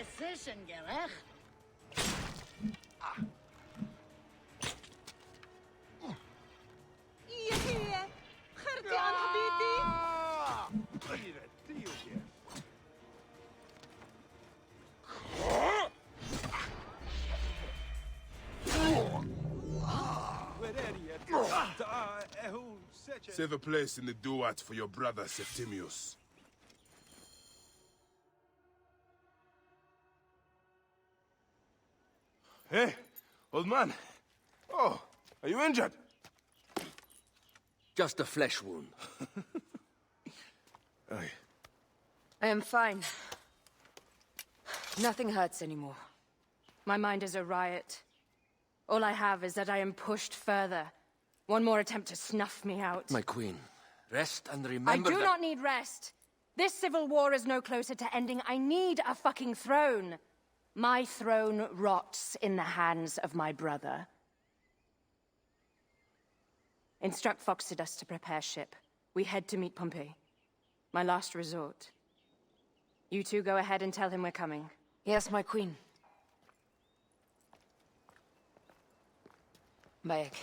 Decision gerecht. يحيى خرتي عن حبيبتي Save a place in the duat for your brother Septimius. Hey, old man. Oh, are you injured? Just a flesh wound. Aye. I am fine. Nothing hurts anymore. My mind is a riot. All I have is that I am pushed further. One more attempt to snuff me out. My queen, rest and remember I do not need rest. This civil war is no closer to ending. I need a fucking throne. My throne rots in the hands of my brother. Instruct Phoxidas to prepare ship. We head to meet Pompey. My last resort. You two go ahead and tell him we're coming. Yes, my queen. Bayek,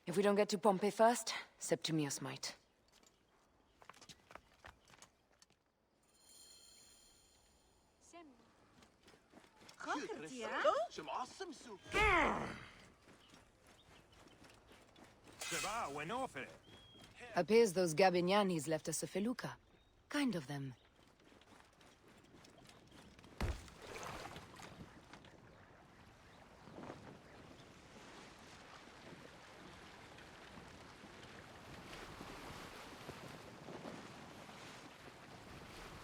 if we don't get to Pompey first, Septimius might. Appears those Gabinianis left us a felucca. Kind of them.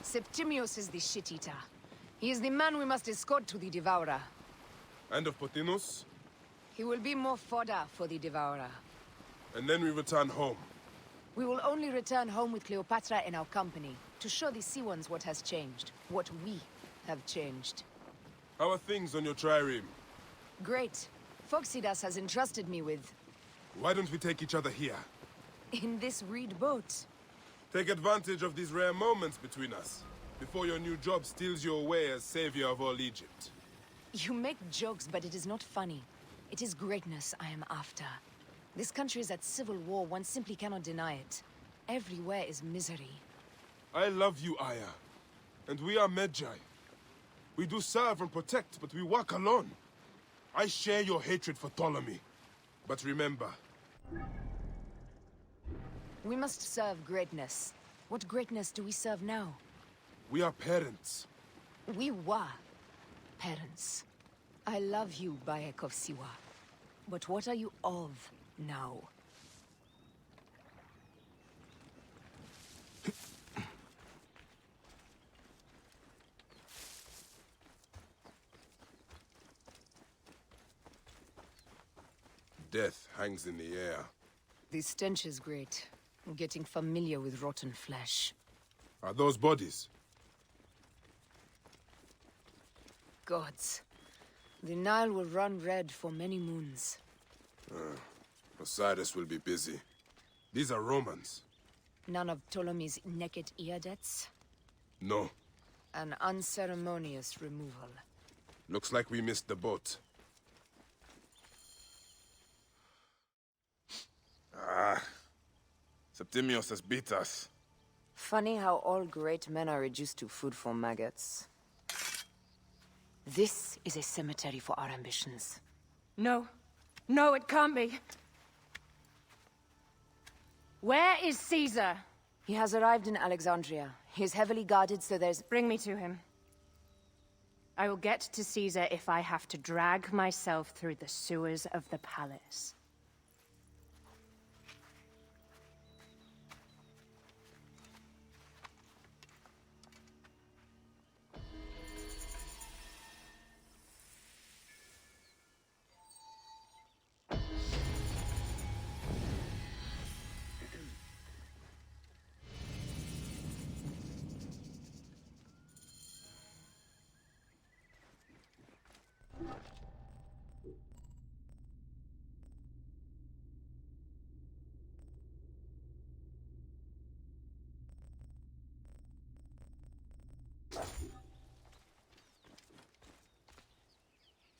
Septimius is the shit-eater. He is the man we must escort to the Devourer. And of Pothinus? He will be more fodder for the Devourer. And then we return home. We will only return home with Cleopatra in our company, to show the Sea Ones what has changed, what we have changed. How are things on your trireme? Great. Phoxidas has entrusted me with... Why don't we take each other here? in this reed boat. Take advantage of these rare moments between us, before your new job steals you away as savior of all Egypt. You make jokes, but it is not funny. It is greatness I am after. This country is at civil war, one simply cannot deny it. Everywhere is misery. I love you, Aya. And we are Medjay. We do serve and protect, but we work alone. I share your hatred for Ptolemy. But remember... We must serve greatness. What greatness do we serve now? We are parents. We were parents. I love you, Bayek of Siwa. But what are you of now? Death hangs in the air. The stench is great. I'm getting familiar with rotten flesh. Are those bodies? Gods. The Nile will run red for many moons. Osiris will be busy. These are Romans. None of Ptolemy's naked Iadets? No. An unceremonious removal. Looks like we missed the boat. Septimius has beat us. Funny how all great men are reduced to food for maggots. This is a cemetery for our ambitions. No. No, it can't be. Where is Caesar? He has arrived in Alexandria. He is heavily guarded, so there's... Bring me to him. I will get to Caesar if I have to drag myself through the sewers of the palace.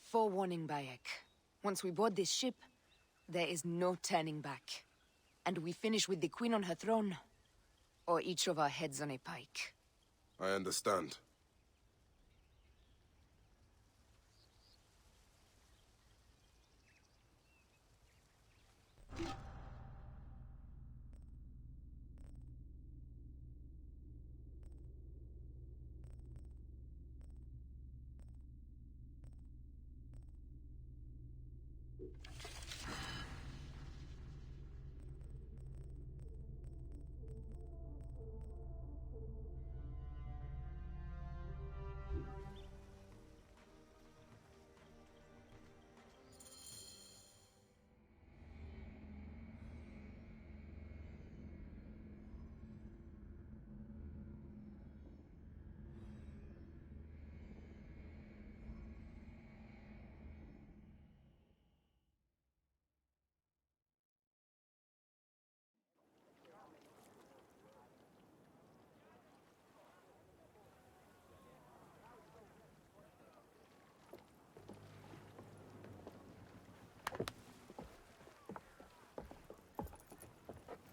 Forewarning, Bayek. Once we board this ship, there is no turning back. And we finish with the Queen on her throne, or each of our heads on a pike. I understand.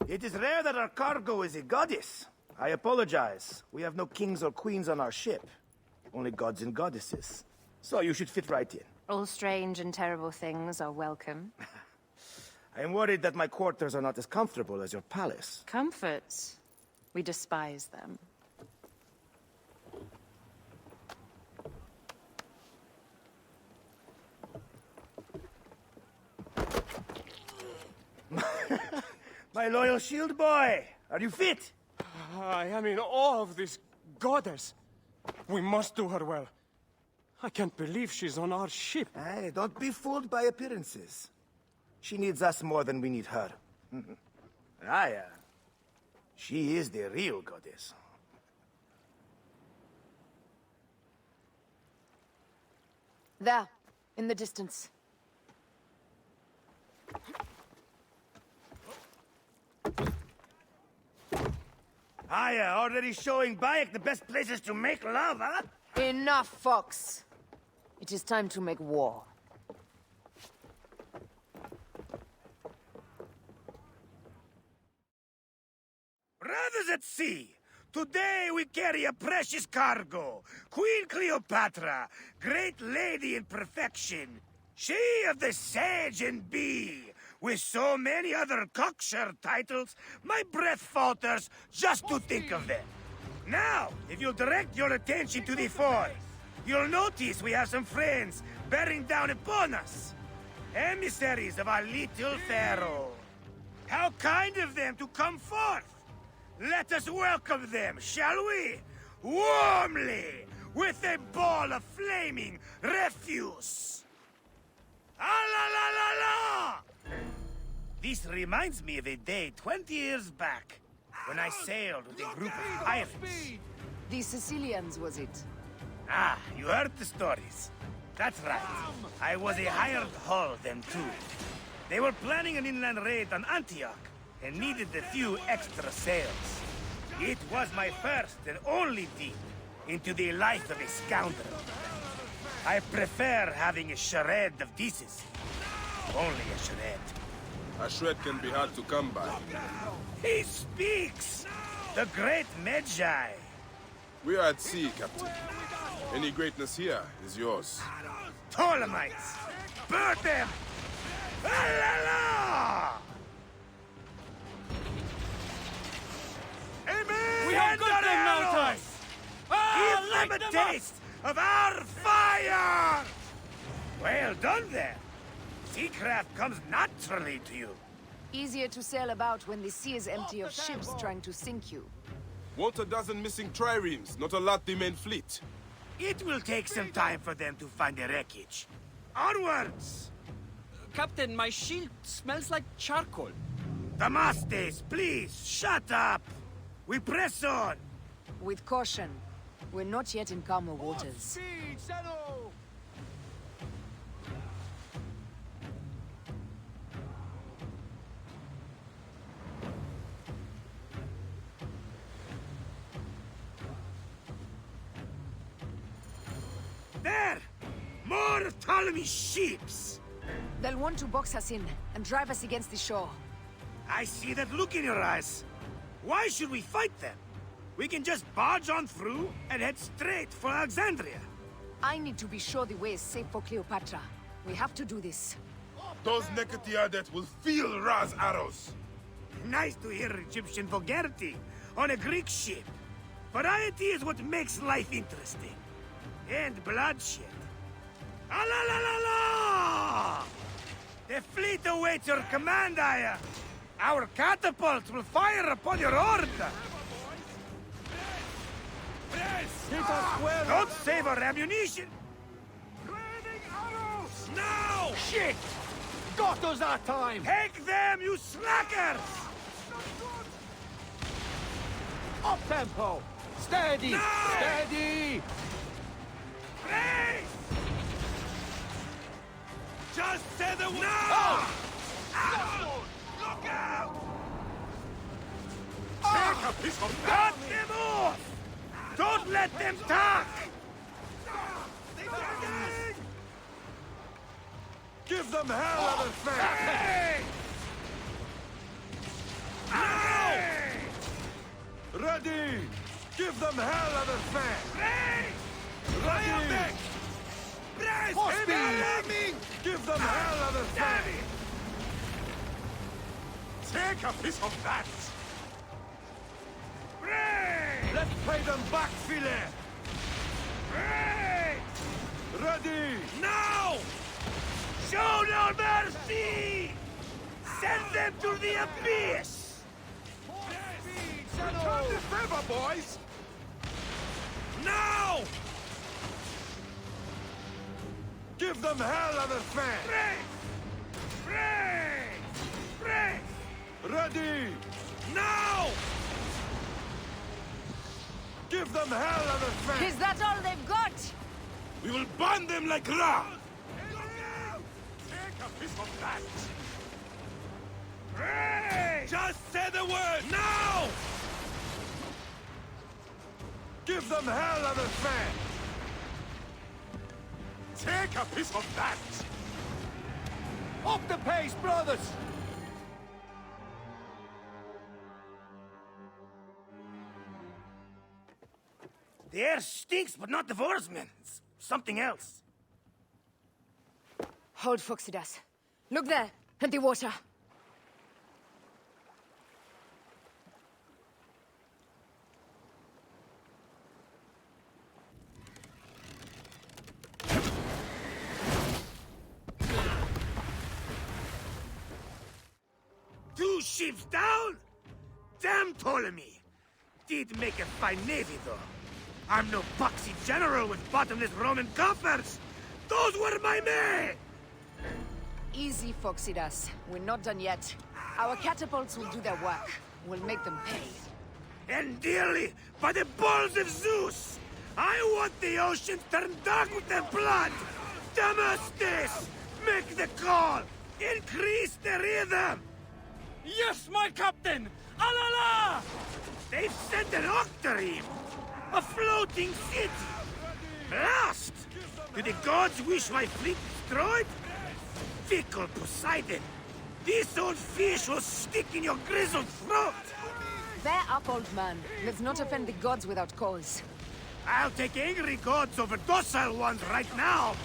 It is rare that our cargo is a goddess. I apologize. We have no kings or queens on our ship. Only gods and goddesses. So you should fit right in. All strange and terrible things are welcome. I am worried that my quarters are not as comfortable as your palace. Comforts. We despise them. My loyal shield boy! Are you fit? I am in awe of this goddess. We must do her well. I can't believe she's on our ship. Hey, don't be fooled by appearances. She needs us more than we need her. Aya. She is the real goddess. There, in the distance. Aya, already showing Bayek the best places to make love, huh? Enough, Fox. It is time to make war. Brothers at sea, today we carry a precious cargo. Queen Cleopatra, great lady in perfection. She of the Sage and Bee. With so many other cocksure titles, my breath falters just to think of them. Now, if you'll direct your attention to the fort, you'll notice we have some friends bearing down upon us. Emissaries of our little pharaoh. How kind of them to come forth! Let us welcome them, shall we? Warmly, with a ball of flaming refuse. Ah la la la la! This reminds me of a day 20 years back, when I sailed with a group of pirates. The Sicilians, was it? Ah, you heard the stories. That's right. I was a hired hull then too. They were planning an inland raid on Antioch, and needed a few extra sails. It was my first and only dip into the life of a scoundrel. I prefer having a shred of decency. Only a shred. A shred can be hard to come by. He speaks! The great Magi. We are at sea, Captain. Any greatness here is yours. Ptolemites! Burn them! La! Amen! We have got them now, Ty! Give them a taste of our fire! Well done there. Seacraft comes naturally to you. Easier to sail about when the sea is empty of ships trying to sink you. Want a dozen missing triremes, not a lot the main fleet. It will take some time for them to find the wreckage. Onwards! Captain, my shield smells like charcoal. Damastes, please, shut up! We press on! With caution. We're not yet in calmer waters. Speed, settle! There! More Ptolemy ships! They'll want to box us in and drive us against the shore. I see that look in your eyes. Why should we fight them? We can just barge on through and head straight for Alexandria. I need to be sure the way is safe for Cleopatra. We have to do this. Those Nekatiadet will feel Ra's arrows. Nice to hear Egyptian vulgarity on a Greek ship. Variety is what makes life interesting. And bloodshed. Ah la la la la! The fleet awaits your command, Aya. Our catapults will fire upon your order. Don't save our ammunition! Now! Shit! Got us that time! Take them, you slackers! Up tempo! Steady! No! Steady! Brace! Just say the word! No! Oh! Look out! Take a piece of Cut them off! Don't let them talk! Give them hell of a fan! No! Ready! Give them hell of a fan! Ready! Brace! Speed! Give them hell of a fan! Take a piece of that! Brace! Let's pay them back, Philly! Brace! Ready! Now! Show no mercy! Send them to the abyss! Return the favor, boys! Now! Give them hell of a fan! Brace! Brace! Ready! Now! Give them hell of a fan! Is that all they've got? We will burn them like Ra! Take a piece of that! Brace! Just say the word! Now! Give them hell of a fan! Take a piece of that! Up the pace, brothers! The air stinks, but not the horsemen. It's something else. Hold, Phoxidas. Look there, at the water. Two ships down? Damn Ptolemy! Did make a fine navy, though. I'm no boxy general with bottomless Roman coffers! Those were my men! Easy, Phoxidas. We're not done yet. Our catapults will do their work. We'll make them pay. And dearly, by the balls of Zeus! I want the ocean turned dark with their blood! Damastes! Make the call! Increase the rhythm! Yes, my captain! Alala! They've sent an octarine! A floating city! Blast! Do the gods wish my fleet destroyed? Fickle Poseidon! This old fish will stick in your grizzled throat! Bear up, old man. Let's not offend the gods without cause. I'll take angry gods over docile ones right now!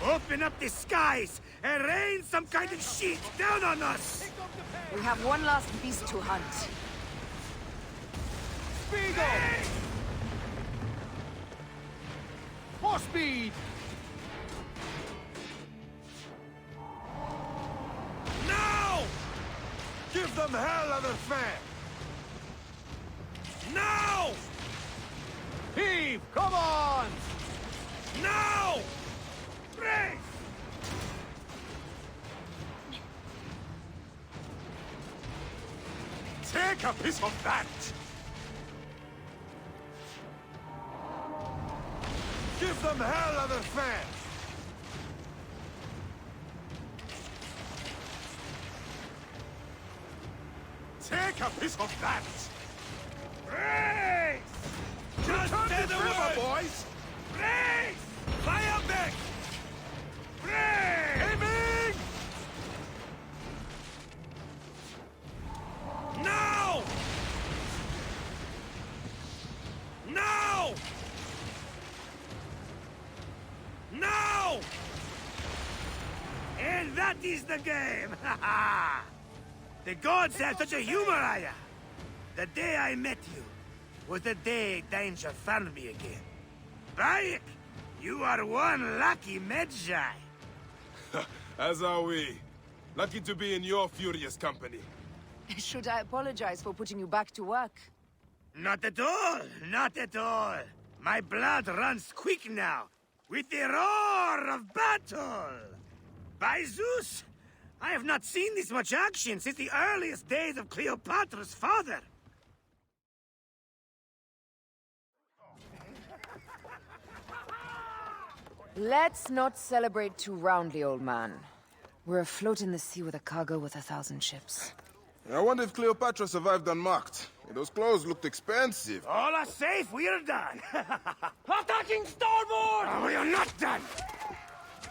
Open up the skies and rain some kind of shit down on us! We have one last beast to hunt. Speed up! More speed! Now! Give them hell on their fan! Now! Heave! Come on! Now! Brace! Take a piece of that! Give them hell on their fan! Take a piece of that! Brace! Just say the word, boys! Brace! Fire back! Brace! Aiming! Now! Now! Now! And that is the game! Ha ha! The gods have such a humor, Aya! The day I met you was the day danger found me again. Bayek, you are one lucky Medjay. As are we. Lucky to be in your furious company. Should I apologize for putting you back to work? Not at all! Not at all! My blood runs quick now, with the roar of battle! By Zeus! I have not seen this much action since the earliest days of Cleopatra's father! Let's not celebrate too roundly, old man. We're afloat in the sea with a cargo worth 1,000 ships. I wonder if Cleopatra survived unmarked. Those clothes looked expensive. All are safe, we're done! Attacking starboard! Oh, we are not done!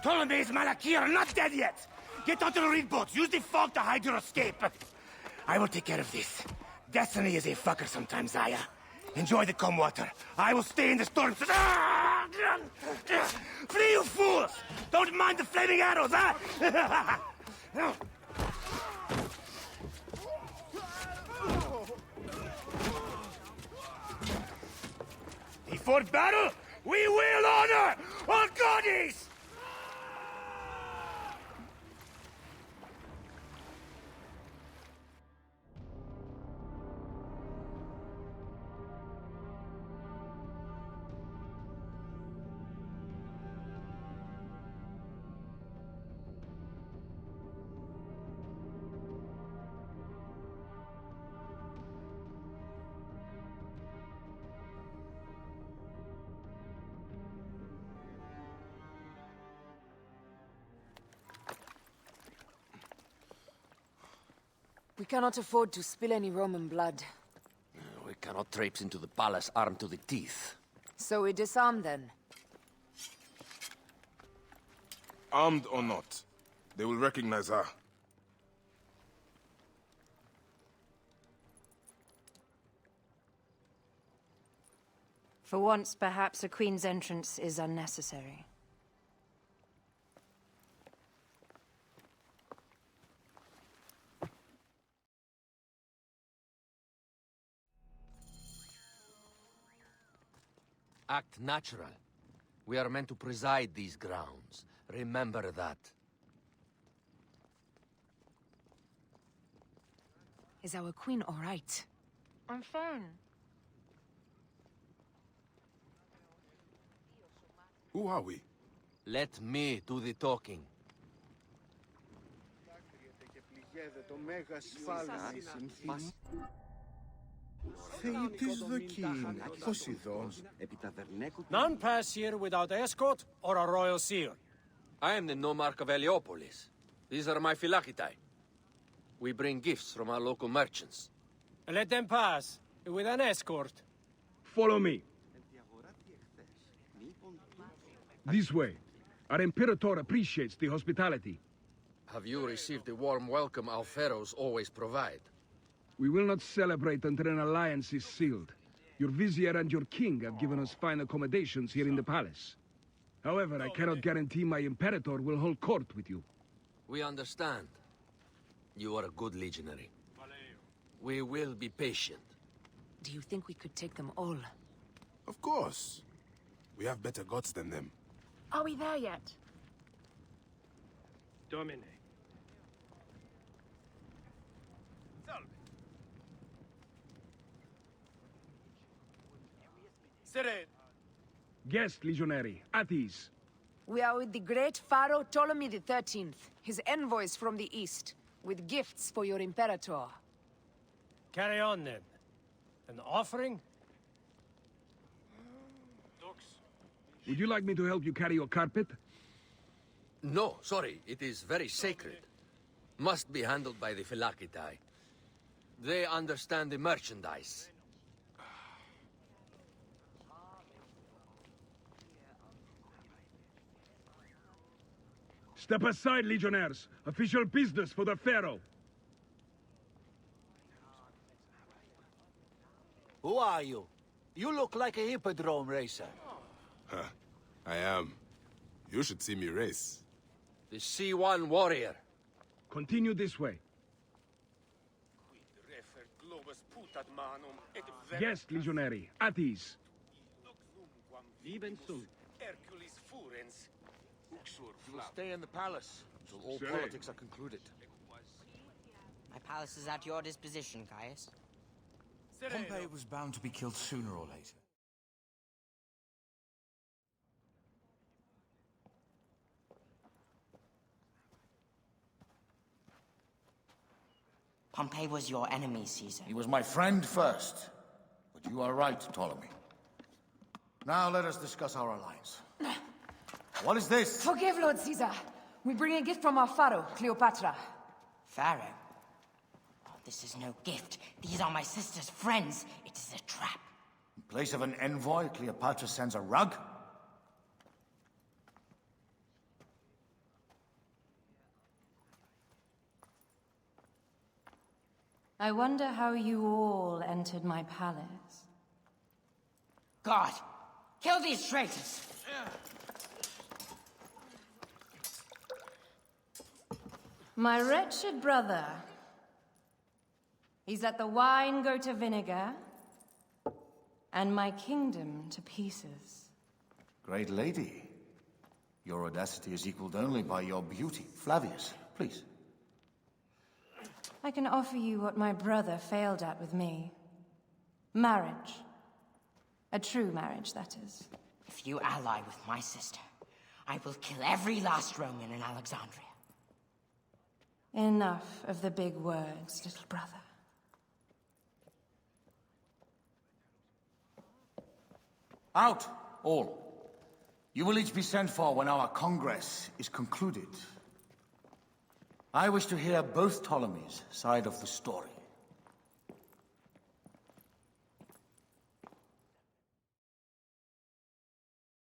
Ptolemy's Malaki are not dead yet! Get onto the reed boats, use the fog to hide your escape! I will take care of this. Destiny is a fucker sometimes, Aya. Enjoy the calm water. I will stay in the storm. Flee, you fools! Don't mind the flaming arrows, huh? Before battle, we will honor our goddess! We cannot afford to spill any Roman blood. We cannot traipse into the palace armed to the teeth. So we disarm then. Armed or not, they will recognize her. For once, perhaps a queen's entrance is unnecessary. Act natural. We are meant to preside these grounds. Remember that. Is our queen all right? I'm fine. Who are we? Let me do the talking. None pass here without escort or a royal seal. I am the nomarch of Heliopolis. These are my phylakitae. We bring gifts from our local merchants. Let them pass, with an escort. Follow me. This way. Our Imperator appreciates the hospitality. Have you received the warm welcome our pharaohs always provide? We will not celebrate until an alliance is sealed. Your vizier and your king have given us fine accommodations here in the palace. However, I cannot guarantee my Imperator will hold court with you. We understand. You are a good legionary. We will be patient. Do you think we could take them all? Of course. We have better gods than them. Are we there yet? Domine. Guest, legionary. At ease. We are with the great Pharaoh Ptolemy XIII, his envoys from the east, with gifts for your Imperator. Carry on, then. An offering? Would you like me to help you carry your carpet? No, sorry. It is very sacred. Must be handled by the Phylakitai. They understand the merchandise. Step aside, legionnaires. Official business for the Pharaoh. Who are you? You look like a hippodrome racer. Huh. I am. You should see me race. The C1 warrior. Continue this way. Guest, legionary. At ease. You will stay in the palace until all politics are concluded. My palace is at your disposition, Caius. Pompey was bound to be killed sooner or later. Pompey was your enemy, Caesar. He was my friend first. But you are right, Ptolemy. Now let us discuss our alliance. What is this? Forgive, Lord Caesar. We bring a gift from our Pharaoh, Cleopatra. Pharaoh? Oh, this is no gift. These are my sister's friends. It is a trap. In place of an envoy, Cleopatra sends a rug? I wonder how you all entered my palace. God, kill these traitors! My wretched brother. He's let the wine go to vinegar, and my kingdom to pieces. Great lady. Your audacity is equaled only by your beauty. Flavius, please. I can offer you what my brother failed at with me. Marriage. A true marriage, that is. If you ally with my sister, I will kill every last Roman in Alexandria. Enough of the big words, little brother. Out, all. You will each be sent for when our Congress is concluded. I wish to hear both Ptolemy's side of the story.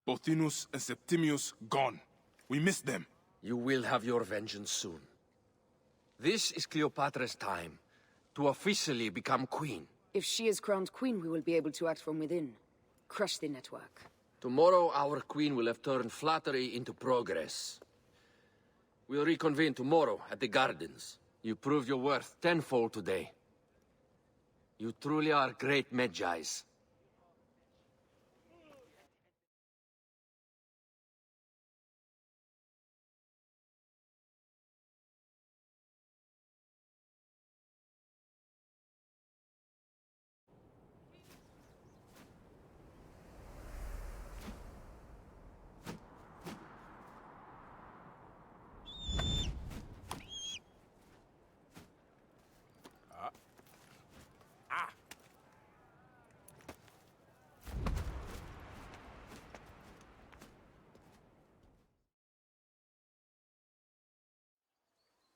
Pothinus and Septimius gone. We missed them. You will have your vengeance soon. This is Cleopatra's time to officially become queen. If she is crowned queen, we will be able to act from within. Crush the network. Tomorrow, our queen will have turned flattery into progress. We'll reconvene tomorrow at the gardens. You proved your worth tenfold today. You truly are great Medjais.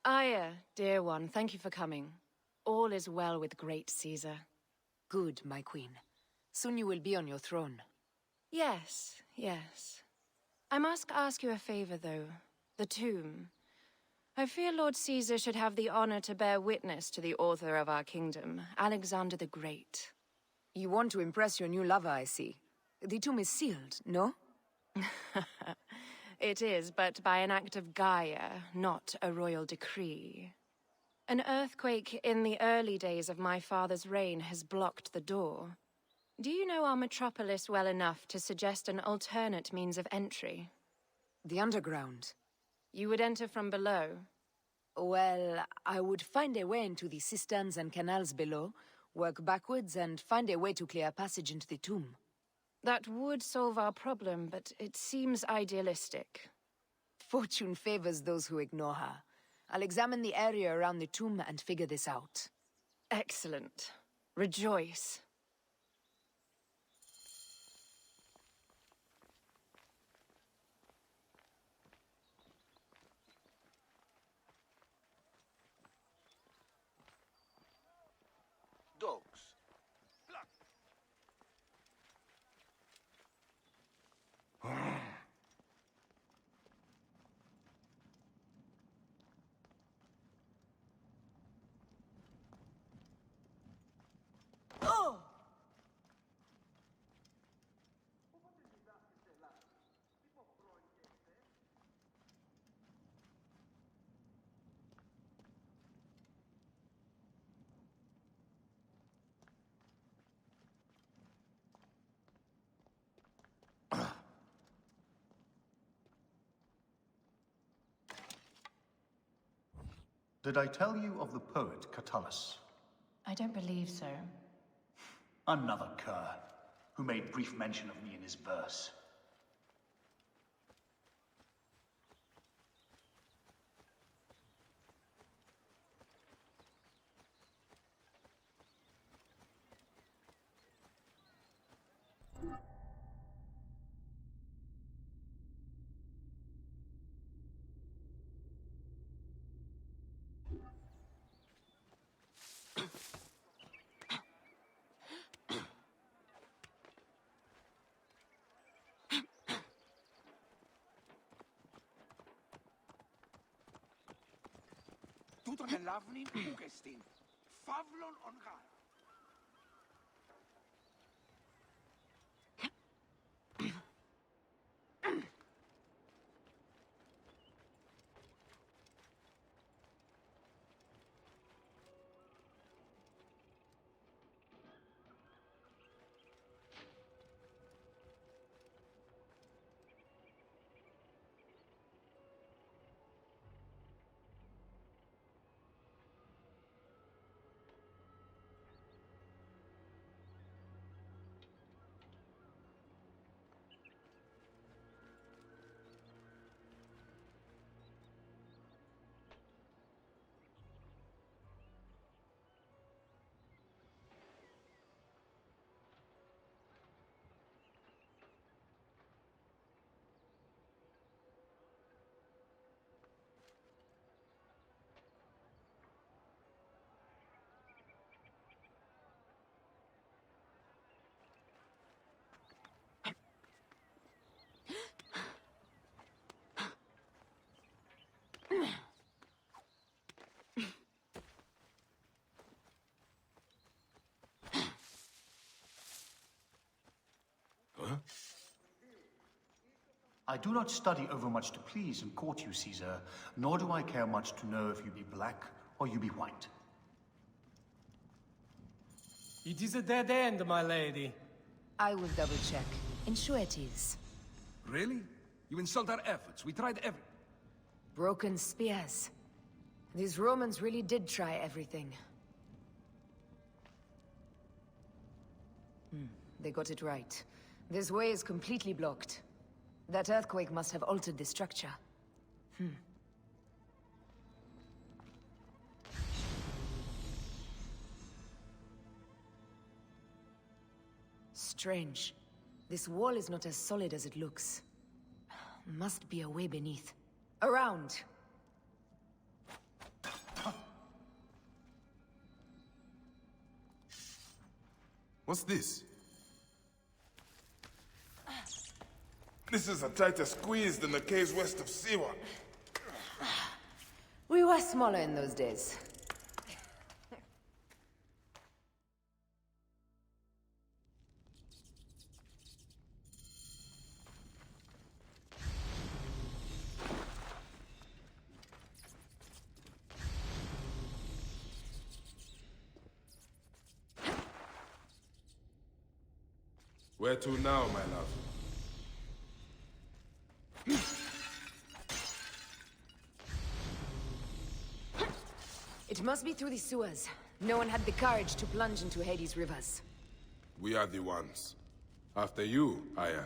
Aya, dear one, thank you for coming. All is well with great Caesar. Good, my queen. Soon you will be on your throne. Yes, yes. I must ask you a favor, though. The tomb. I fear Lord Caesar should have the honor to bear witness to the author of our kingdom, Alexander the Great. You want to impress your new lover, I see. The tomb is sealed, no? It is, but by an act of Gaia, not a royal decree. An earthquake in the early days of my father's reign has blocked the door. Do you know our metropolis well enough to suggest an alternate means of entry? The underground. You would enter from below? Well, I would find a way into the cisterns and canals below, work backwards, and find a way to clear a passage into the tomb. That would solve our problem, but it seems idealistic. Fortune favors those who ignore her. I'll examine the area around the tomb and figure this out. Excellent. Rejoice. Dogs. Did I tell you of the poet Catullus? I don't believe so. Another cur, who made brief mention of me in his verse. Tuton en lavnin ugestin. Favlon on gal. I do not study overmuch to please and court you, Caesar, nor do I care much to know if you be black or you be white. It is a dead end, my lady. I will double-check. Ensure it is. Really? You insult our efforts. We tried every... Broken spears. These Romans really did try everything. They got it right. This way is completely blocked. That earthquake must have altered the structure. Strange. This wall is not as solid as it looks. Must be a way beneath. Around! What's this? This is a tighter squeeze than the caves west of Siwa. We were smaller in those days. Where to now, my love? It must be through the sewers. No one had the courage to plunge into Hades' rivers. We are the ones. After you, Aya.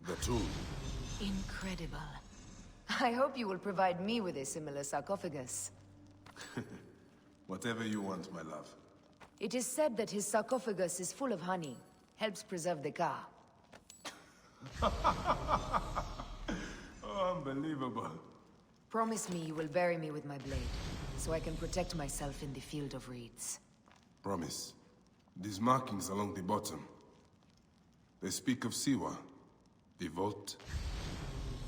The tomb. Incredible. I hope you will provide me with a similar sarcophagus. Whatever you want, my love. It is said that his sarcophagus is full of honey. Helps preserve the car. Oh, unbelievable. Promise me you will bury me with my blade, so I can protect myself in the field of reeds. Promise. These markings along the bottom. They speak of Siwa, the vault,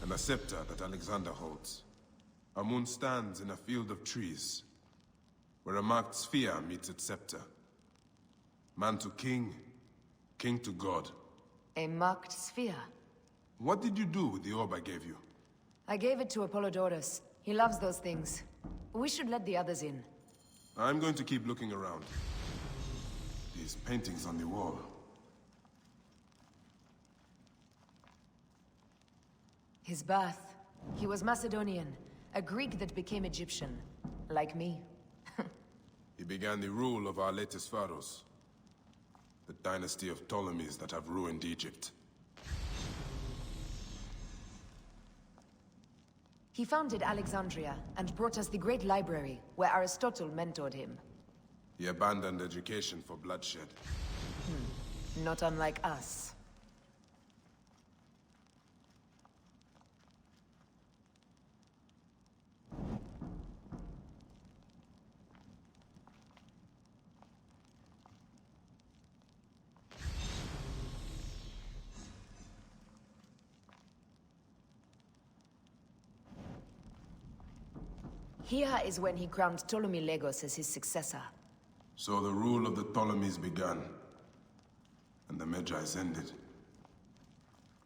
and a scepter that Alexander holds. A moon stands in a field of trees, where a marked sphere meets its scepter. Man to king, king to god. A marked sphere? What did you do with the orb I gave you? I gave it to Apollodorus. He loves those things. We should let the others in. I'm going to keep looking around. These paintings on the wall. His birth. He was Macedonian, a Greek that became Egyptian. Like me. He began the rule of our latest pharaohs. The dynasty of Ptolemies that have ruined Egypt. He founded Alexandria and brought us the great library, where Aristotle mentored him. He abandoned education for bloodshed. Not unlike us. Here is when he crowned Ptolemy Legos as his successor. So the rule of the Ptolemies began, and the Magi's ended.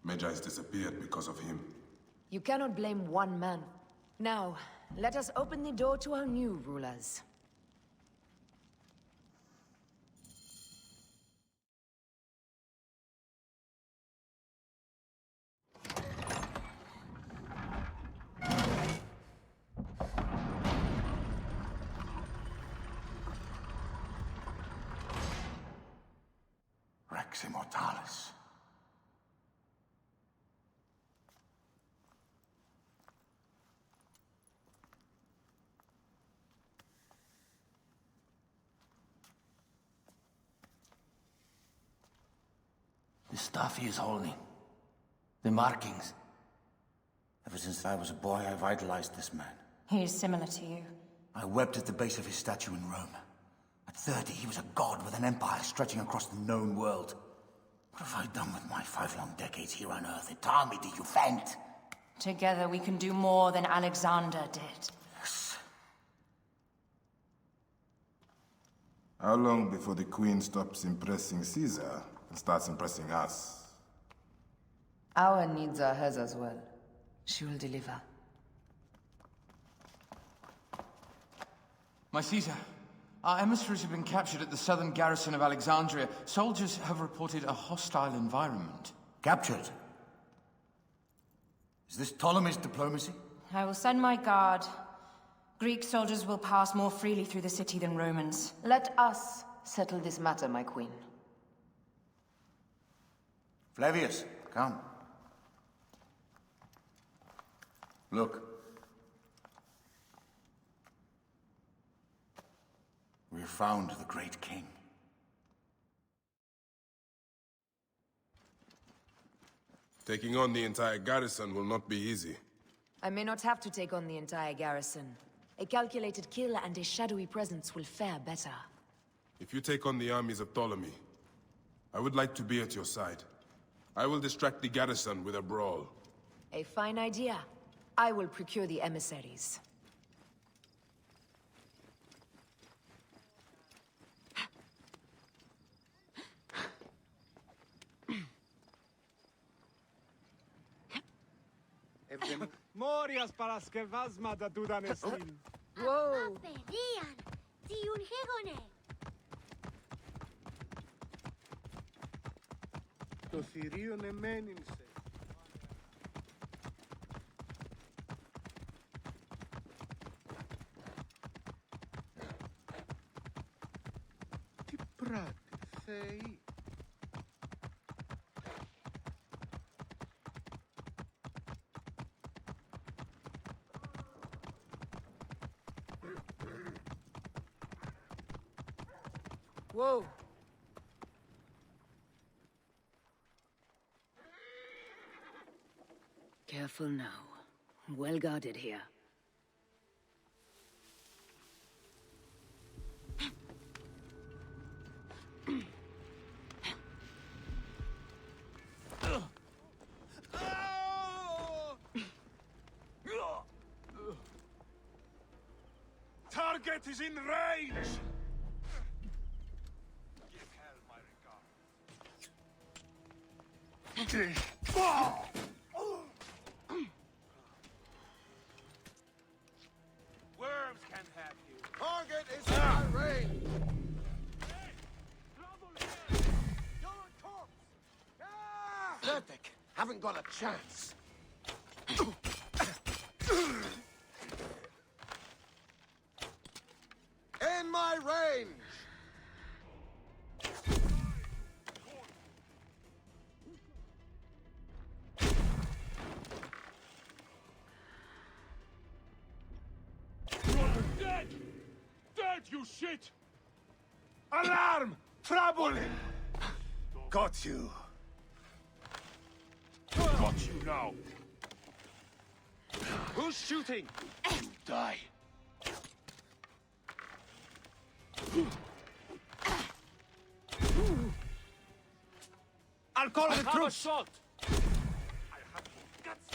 Magi's disappeared because of him. You cannot blame one man. Now, let us open the door to our new rulers. Rex Immortalis. The stuff he is holding. The markings. Ever since I was a boy, I've idolized this man. He is similar to you. I wept at the base of his statue in Rome. At 30, he was a god with an empire stretching across the known world. What have I done with my 5 long decades here on Earth? It taught me to you faint. Together we can do more than Alexander did. Yes. How long before the Queen stops impressing Caesar and starts impressing us? Our needs are hers as well. She will deliver. My Caesar, our emissaries have been captured at the southern garrison of Alexandria. Soldiers have reported a hostile environment. Captured? Is this Ptolemy's diplomacy? I will send my guard. Greek soldiers will pass more freely through the city than Romans. Let us settle this matter, my queen. Flavius, come. Look. We have found the great king. Taking on the entire garrison will not be easy. I may not have to take on the entire garrison. A calculated kill and a shadowy presence will fare better. If you take on the armies of Ptolemy, I would like to be at your side. I will distract the garrison with a brawl. A fine idea. I will procure the emissaries. Morias paraskevasma da dudanestin. Whoa! Το θηρίον εμένην σε. Τι πράττει, Θεοί. Whoa! Careful now. Well guarded here. Target is in range! Worms can't have you. Target is in my range! Vertic, haven't got a chance. In my range! Dead! Dead, you shit! Alarm! Trouble! Got you. Got you now. Who's shooting? You die. I'll call the troops! I have guts.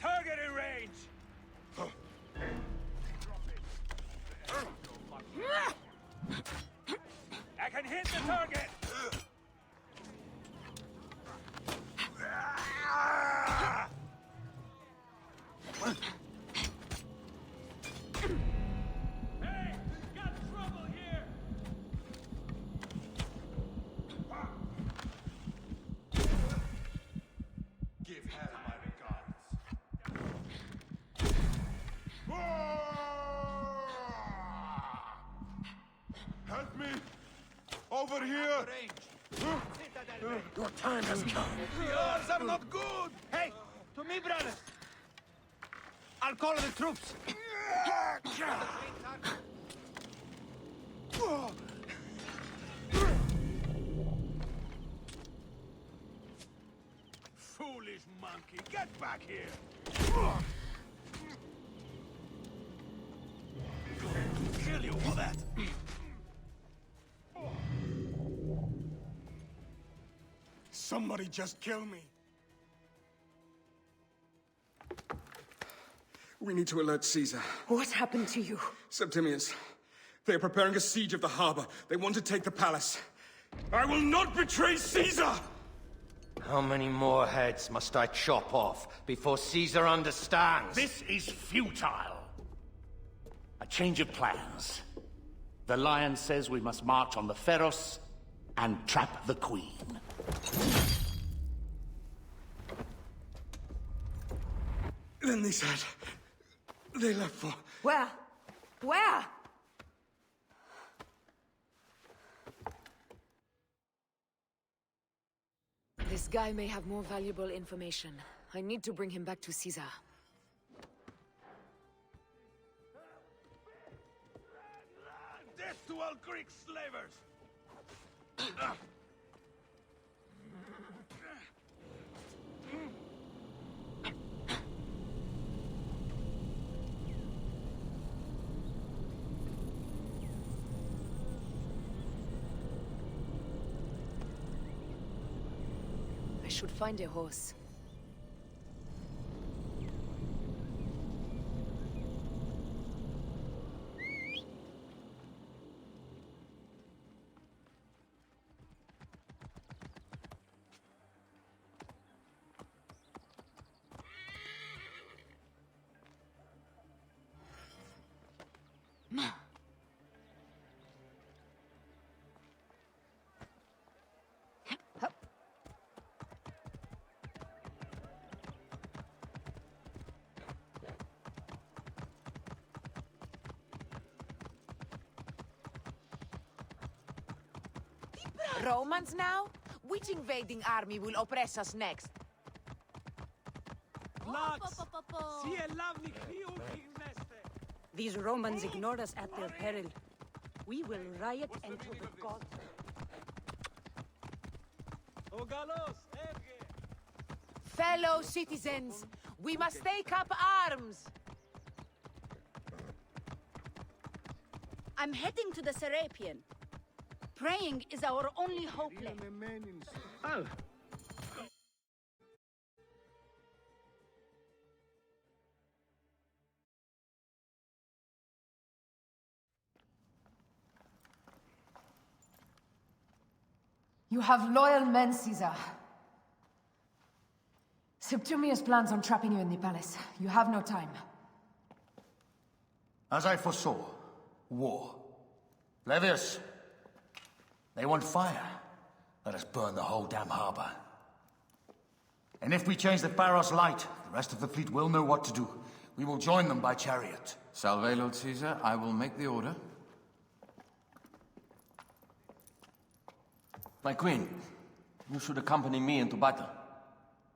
Target in range! I can hit the target! Hey! Got trouble here! Give Hera my regards. Help me! Over here! Your time has come. The odds are not good! Hey! To me, brother! I'll call the troops. Foolish monkey, get back here! Kill you for that! Somebody just kill me. We need to alert Caesar. What happened to you? Septimius. They are preparing a siege of the harbor. They want to take the palace. I will not betray Caesar! How many more heads must I chop off before Caesar understands? This is futile. A change of plans. The Lion says we must march on the Pharos and trap the Queen. Then they said... they left for... Where? Where? This guy may have more valuable information. I need to bring him back to Caesar. Death to all Greek slavers! I should find a horse. Romans now? Which invading army will oppress us next? These Romans ignored us at their peril. We will riot until the gods. Fellow citizens, we must take up arms! I'm heading to the Serapion. Praying is our only hope left. Oh. You have loyal men, Caesar. Septimius plans on trapping you in the palace. You have no time. As I foresaw, war. Levius, they want fire. Let us burn the whole damn harbor. And if we change the Pharos light, the rest of the fleet will know what to do. We will join them by chariot. Salve, Lord Caesar. I will make the order. My queen, you should accompany me into battle.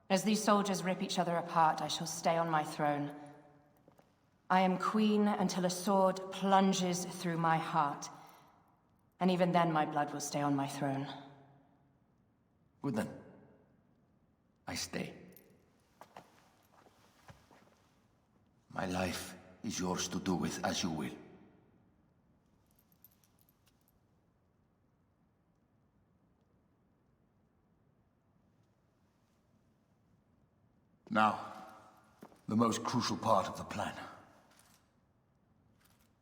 As these soldiers rip each other apart, I shall stay on my throne. I am queen until a sword plunges through my heart. And even then my blood will stay on my throne. Good then. I stay. My life is yours to do with as you will. Now, the most crucial part of the plan.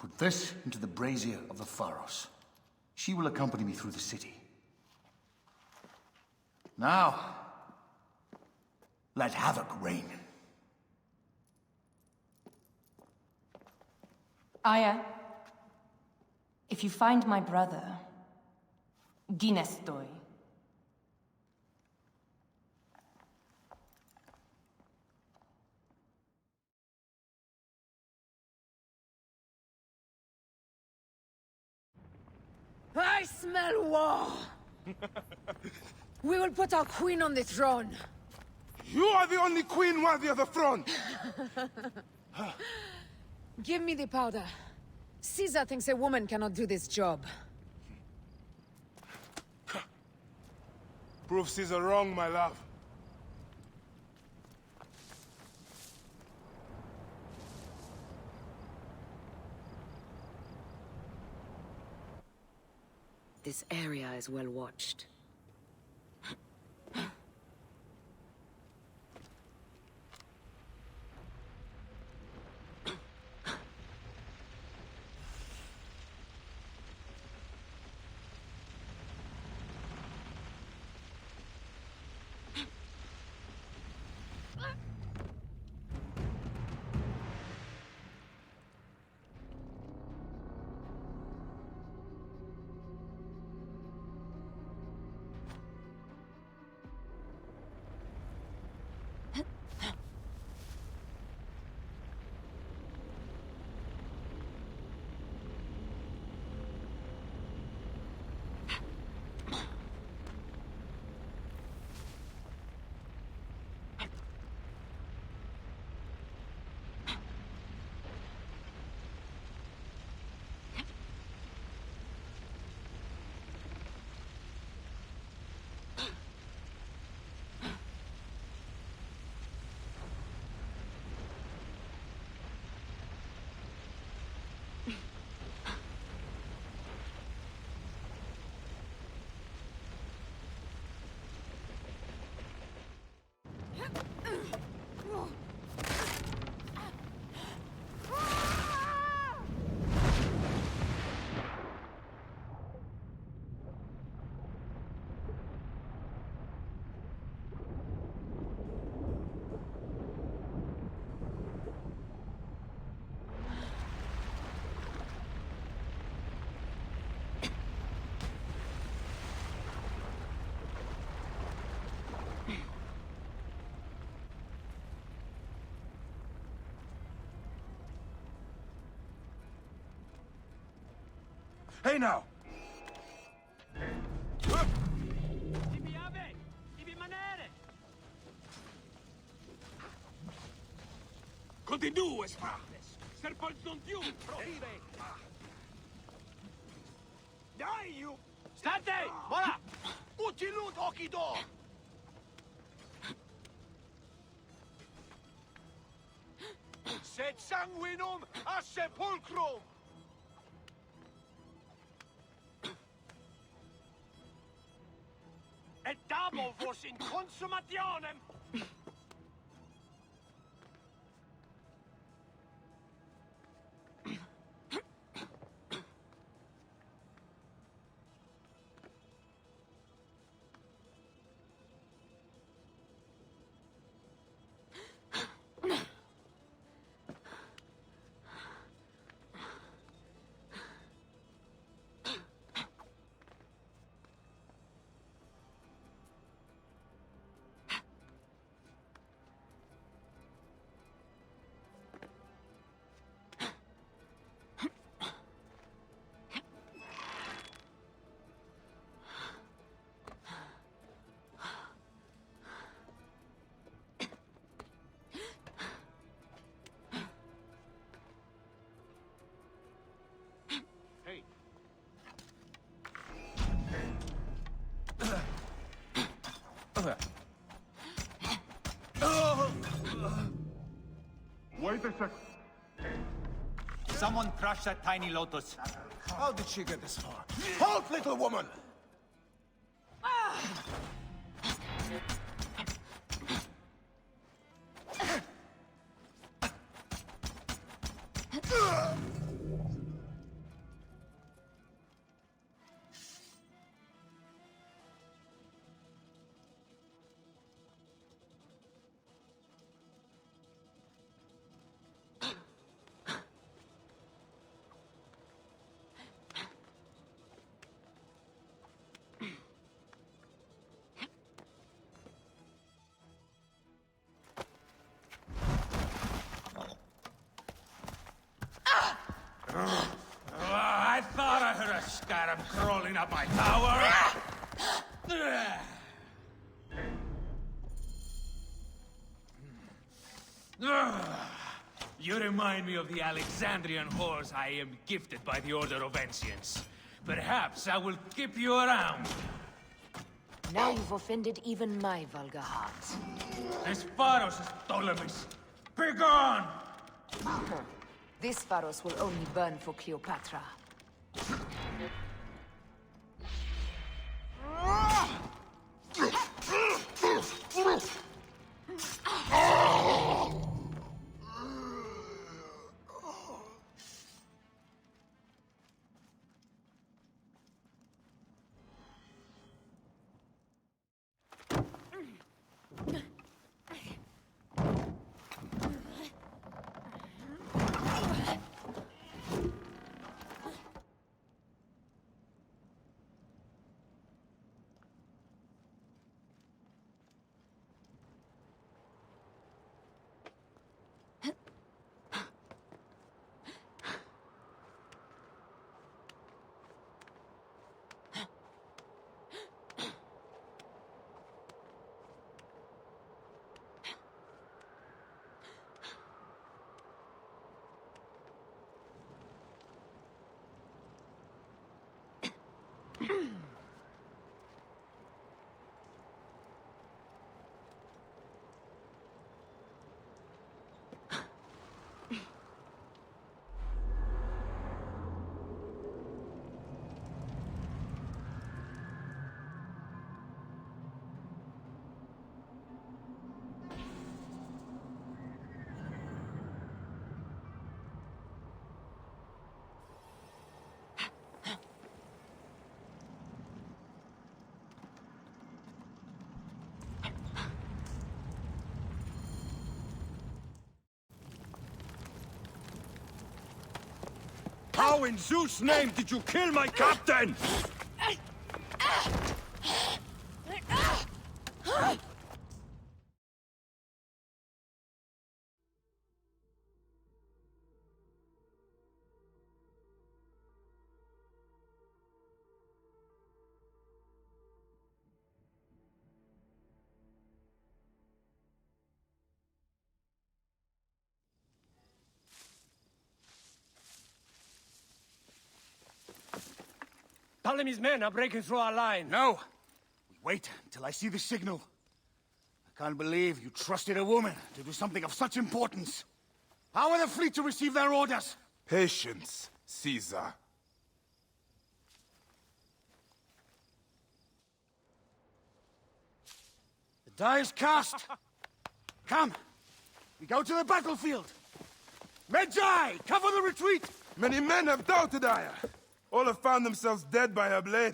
Put this into the brazier of the Pharos. She will accompany me through the city. Now, let havoc reign. Aya, if you find my brother, Ginestoi. I smell war! We will put our queen on the throne. You are the only queen worthy of the throne! Give me the powder. Caesar thinks a woman cannot do this job. Prove Caesar wrong, my love. This area is well watched. Hey now! Continue, Spartes! Serpents non più! Prohibere! Dai, you! State! Voilà! Utilut occhido! Sed sanguinum a sepulcrum! Et dabo vos in consumationem! Wait a sec. Someone crush that tiny lotus. How did she get this far? Halt, little woman! I thought I heard a scarab crawling up my tower. You remind me of the Alexandrian whores I am gifted by the Order of Ancients. Perhaps I will keep you around. Now you've offended even my vulgar heart. This Pharos is Ptolemy's. Begone! This Pharos will only burn for Cleopatra. How in Zeus' name did you kill my captain? Ptolemy's men are breaking through our line. No! We wait until I see the signal. I can't believe you trusted a woman to do something of such importance. How are the fleet to receive their orders? Patience, Caesar. The die is cast. Come, we go to the battlefield. Medjay, cover the retreat! Many men have doubted Aya. All have found themselves dead by her blade.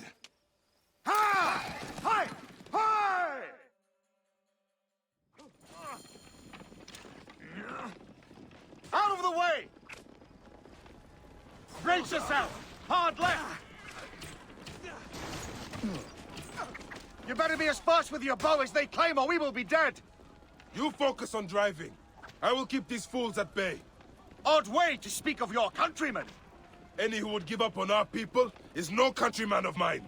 Ha! Hi! Hi! Out of the way! Brace yourself! Hard left! You better be as fast with your bow as they claim, or we will be dead! You focus on driving. I will keep these fools at bay. Odd way to speak of your countrymen! Any who would give up on our people is no countryman of mine.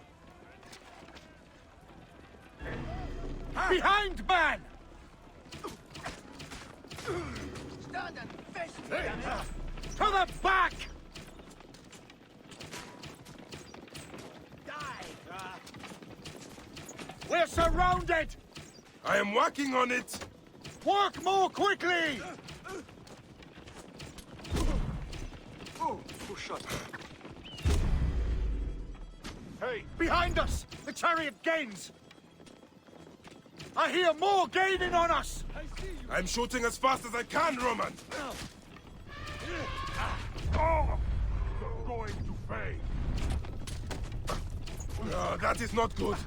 Behind, man! To the back! We're surrounded! I am working on it! Work more quickly! Hey! Behind us! The chariot gains! I hear more gaining on us! I'm shooting as fast as I can, Roman! Oh! You're going to pay! No, that is not good.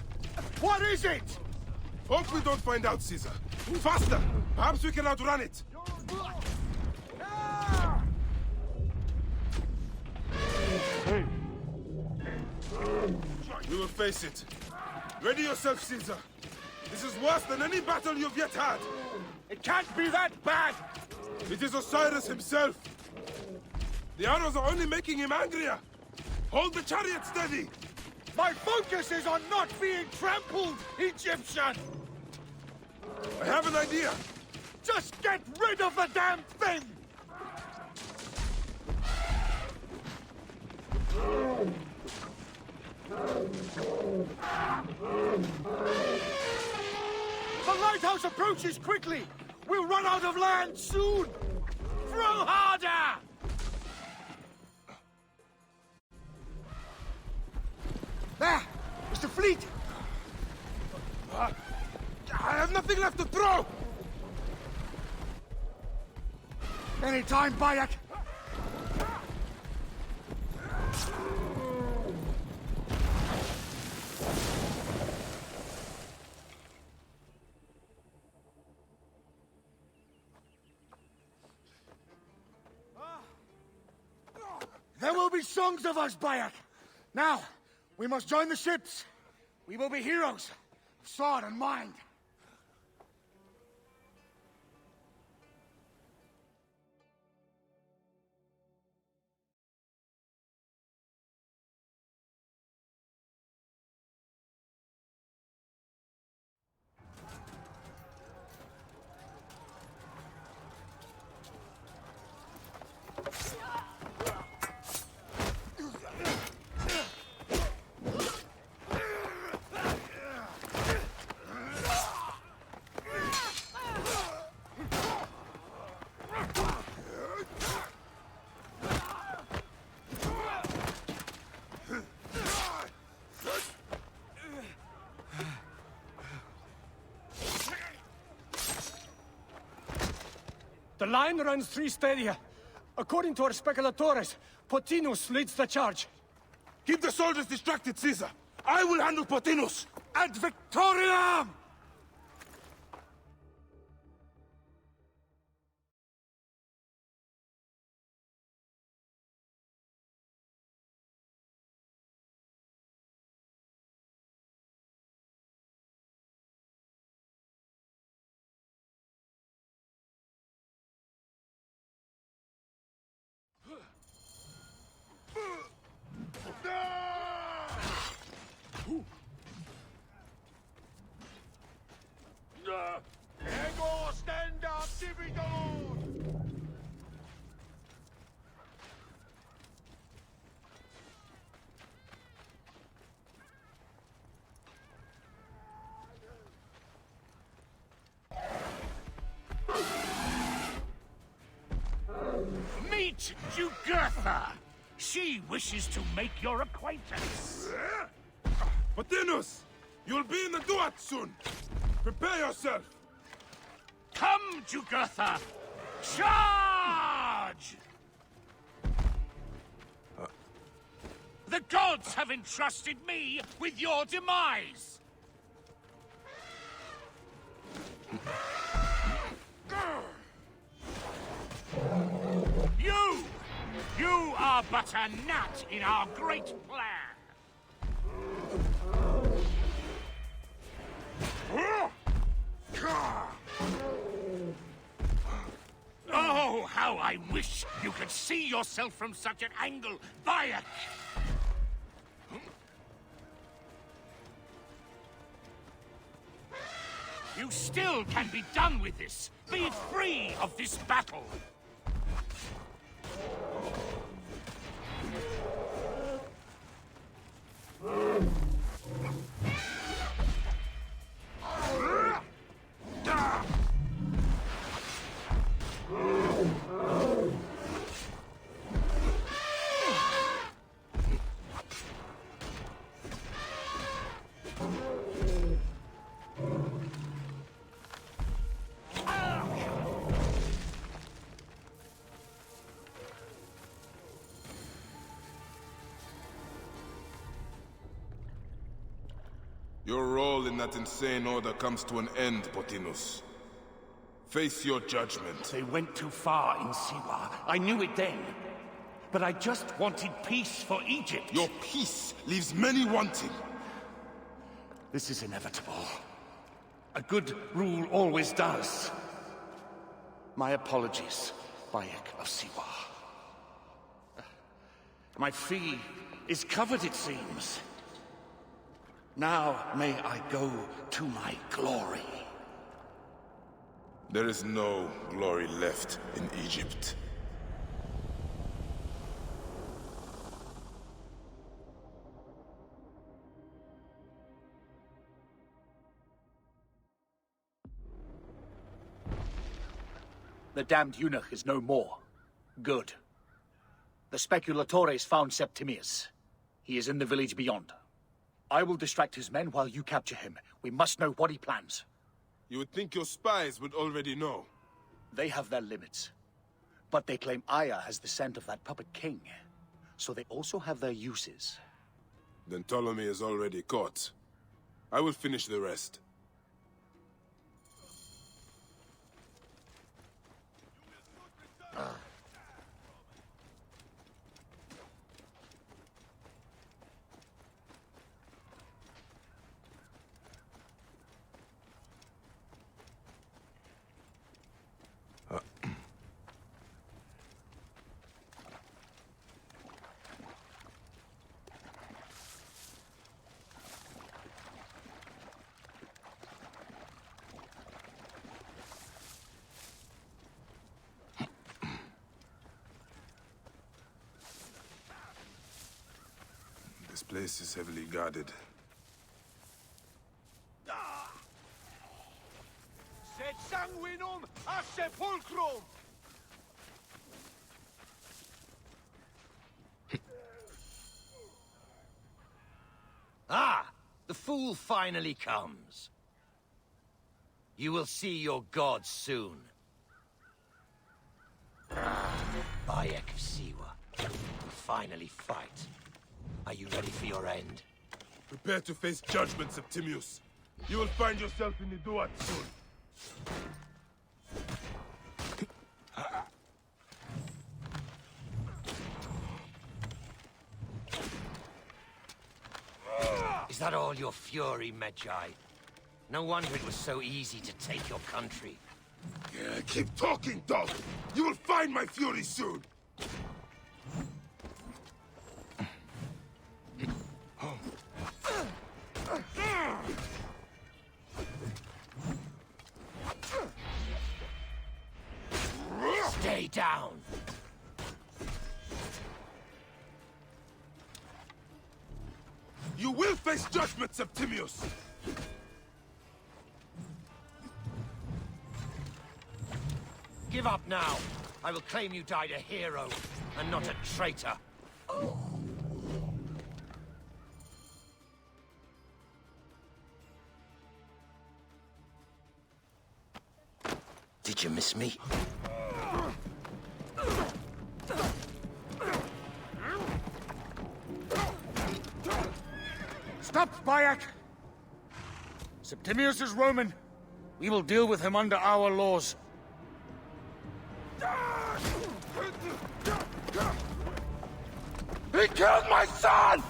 What is it? Hope we don't find out, Caesar. Faster! Perhaps we can outrun it! Hey! We will face it. Ready yourself, Caesar. This is worse than any battle you've yet had. It can't be that bad! It is Osiris himself. The arrows are only making him angrier. Hold the chariot steady. My focus is on not being trampled, Egyptian! I have an idea. Just get rid of the damn thing! The lighthouse approaches quickly! We'll run out of land soon! Throw harder! There! It's the fleet! I have nothing left to throw! Anytime, Bayek! There will be songs of us, Bayek! Now, we must join the ships. We will be heroes of sword and mind. The line runs 3 stadia. According to our speculatores, Pothinus leads the charge. Keep the soldiers distracted, Caesar! I will handle Pothinus! Ad Victoriam! Ego, stand up, Dividon! Meet Jugurtha! She wishes to make your acquaintance. Pothinus! You'll be in the Duat soon! Prepare yourself! Come, Jugurtha! Charge! The gods have entrusted me with your demise! You are but a gnat in our great plan! Oh, how I wish you could see yourself from such an angle, Bayek! You still can be done with this. Be free of this battle. Your role in that insane order comes to an end, Pothinus. Face your judgment. They went too far in Siwa. I knew it then. But I just wanted peace for Egypt. Your peace leaves many wanting. This is inevitable. A good rule always does. My apologies, Bayek of Siwa. My fee is covered, it seems. Now may I go to my glory. There is no glory left in Egypt. The damned eunuch is no more. Good. The Speculatores found Septimius. He is in the village beyond. I will distract his men while you capture him. We must know what he plans. You would think your spies would already know. They have their limits. But they claim Aya has the scent of that puppet king. So they also have their uses. Then Ptolemy is already caught. I will finish the rest. This place is heavily guarded. Sed sanguinum a sepulchrum! Ah! The fool finally comes. You will see your gods soon. Bayek of Siwa will finally fight. Are you ready for your end? Prepare to face judgment, Septimius. You will find yourself in the Duat soon. Is that all your fury, Medjay? No wonder it was so easy to take your country. Yeah, keep talking, dog! You will find my fury soon! Stay down! You will face judgment, Septimius! Give up now. I will claim you died a hero, and not a traitor. Did you miss me? Stop, Bayek! Septimius is Roman. We will deal with him under our laws. He killed my son!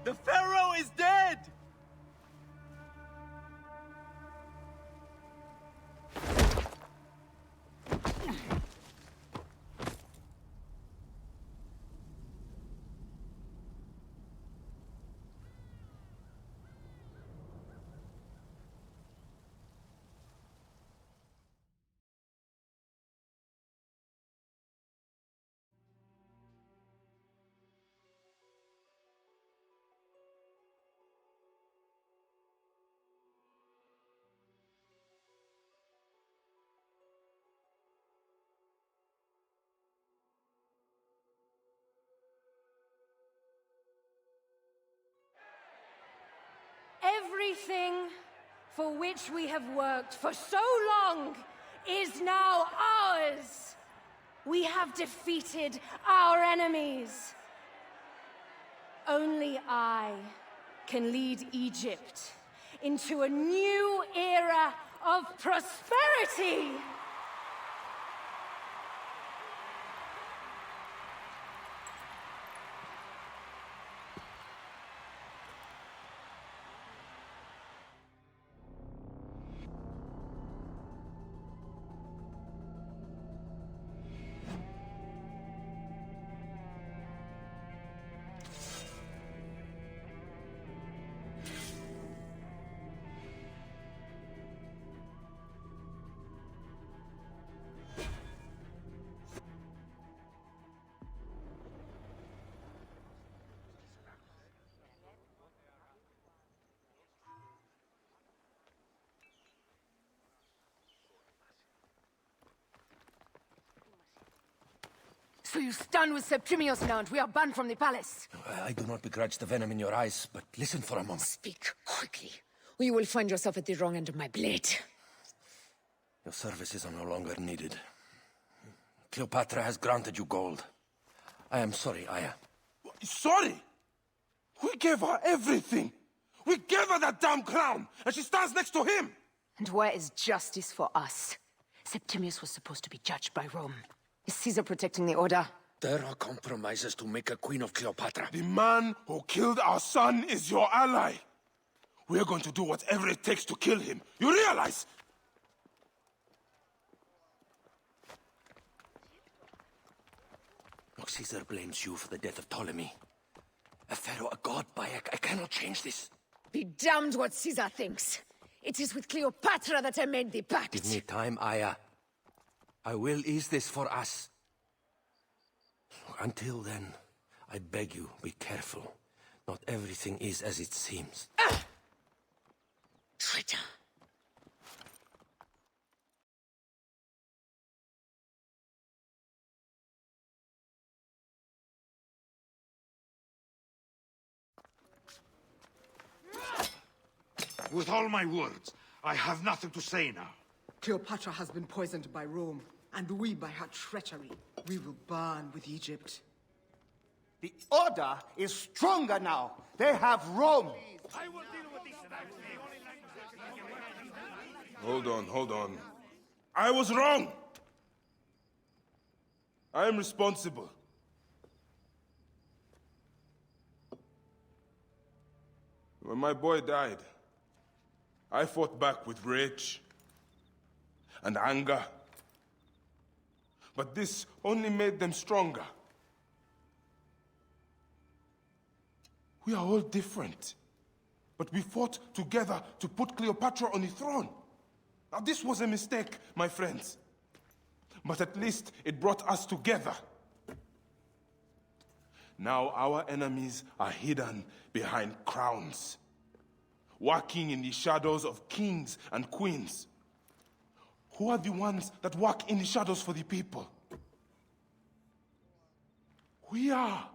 The Pharaoh is dead! Everything for which we have worked for so long is now ours. We have defeated our enemies. Only I can lead Egypt into a new era of prosperity! So you stand with Septimius now, and we are banned from the palace. I do not begrudge the venom in your eyes, but listen for a moment. Speak quickly, or you will find yourself at the wrong end of my blade. Your services are no longer needed. Cleopatra has granted you gold. I am sorry, Aya. Sorry? We gave her everything. We gave her that damn crown, and she stands next to him. And where is justice for us? Septimius was supposed to be judged by Rome. Is Caesar protecting the Order? There are compromises to make a queen of Cleopatra. The man who killed our son is your ally. We're going to do whatever it takes to kill him. You realize? Look, Caesar blames you for the death of Ptolemy. A pharaoh, a god, Bayek. I cannot change this. Be damned what Caesar thinks. It is with Cleopatra that I made the pact. Give me time, Aya. I will ease this for us. Until then, I beg you, be careful. Not everything is as it seems. Traitor. With all my words, I have nothing to say now. Cleopatra has been poisoned by Rome, and we by her treachery. We will burn with Egypt. The Order is stronger now. They have Rome. Hold on. I was wrong. I am responsible. When my boy died, I fought back with rage and anger. But this only made them stronger. We are all different. But we fought together to put Cleopatra on the throne. Now this was a mistake, my friends. But at least it brought us together. Now our enemies are hidden behind crowns, walking in the shadows of kings and queens. Who are the ones that walk in the shadows for the people? We are.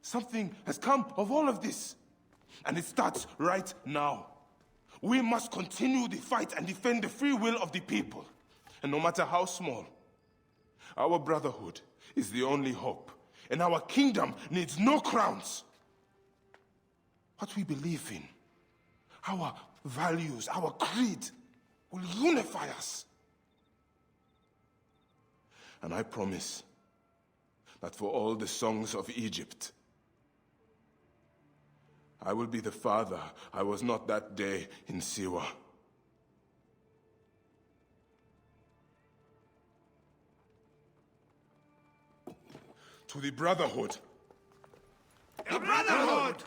Something has come of all of this, and it starts right now. We must continue the fight and defend the free will of the people. And no matter how small, our brotherhood is the only hope, and our kingdom needs no crowns. What we believe in, our values, our creed, will unify us. And I promise that for all the songs of Egypt, I will be the father I was not that day in Siwa. To the Brotherhood. The Brotherhood!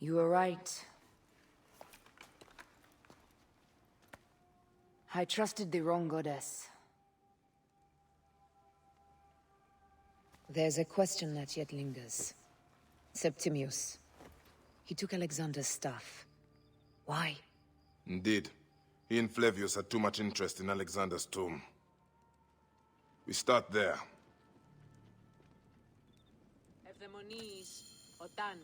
You were right. I trusted the wrong goddess. There's a question that yet lingers. Septimius. He took Alexander's staff. Why? Indeed. He and Flavius had too much interest in Alexander's tomb. We start there. Evdemonies, Otan.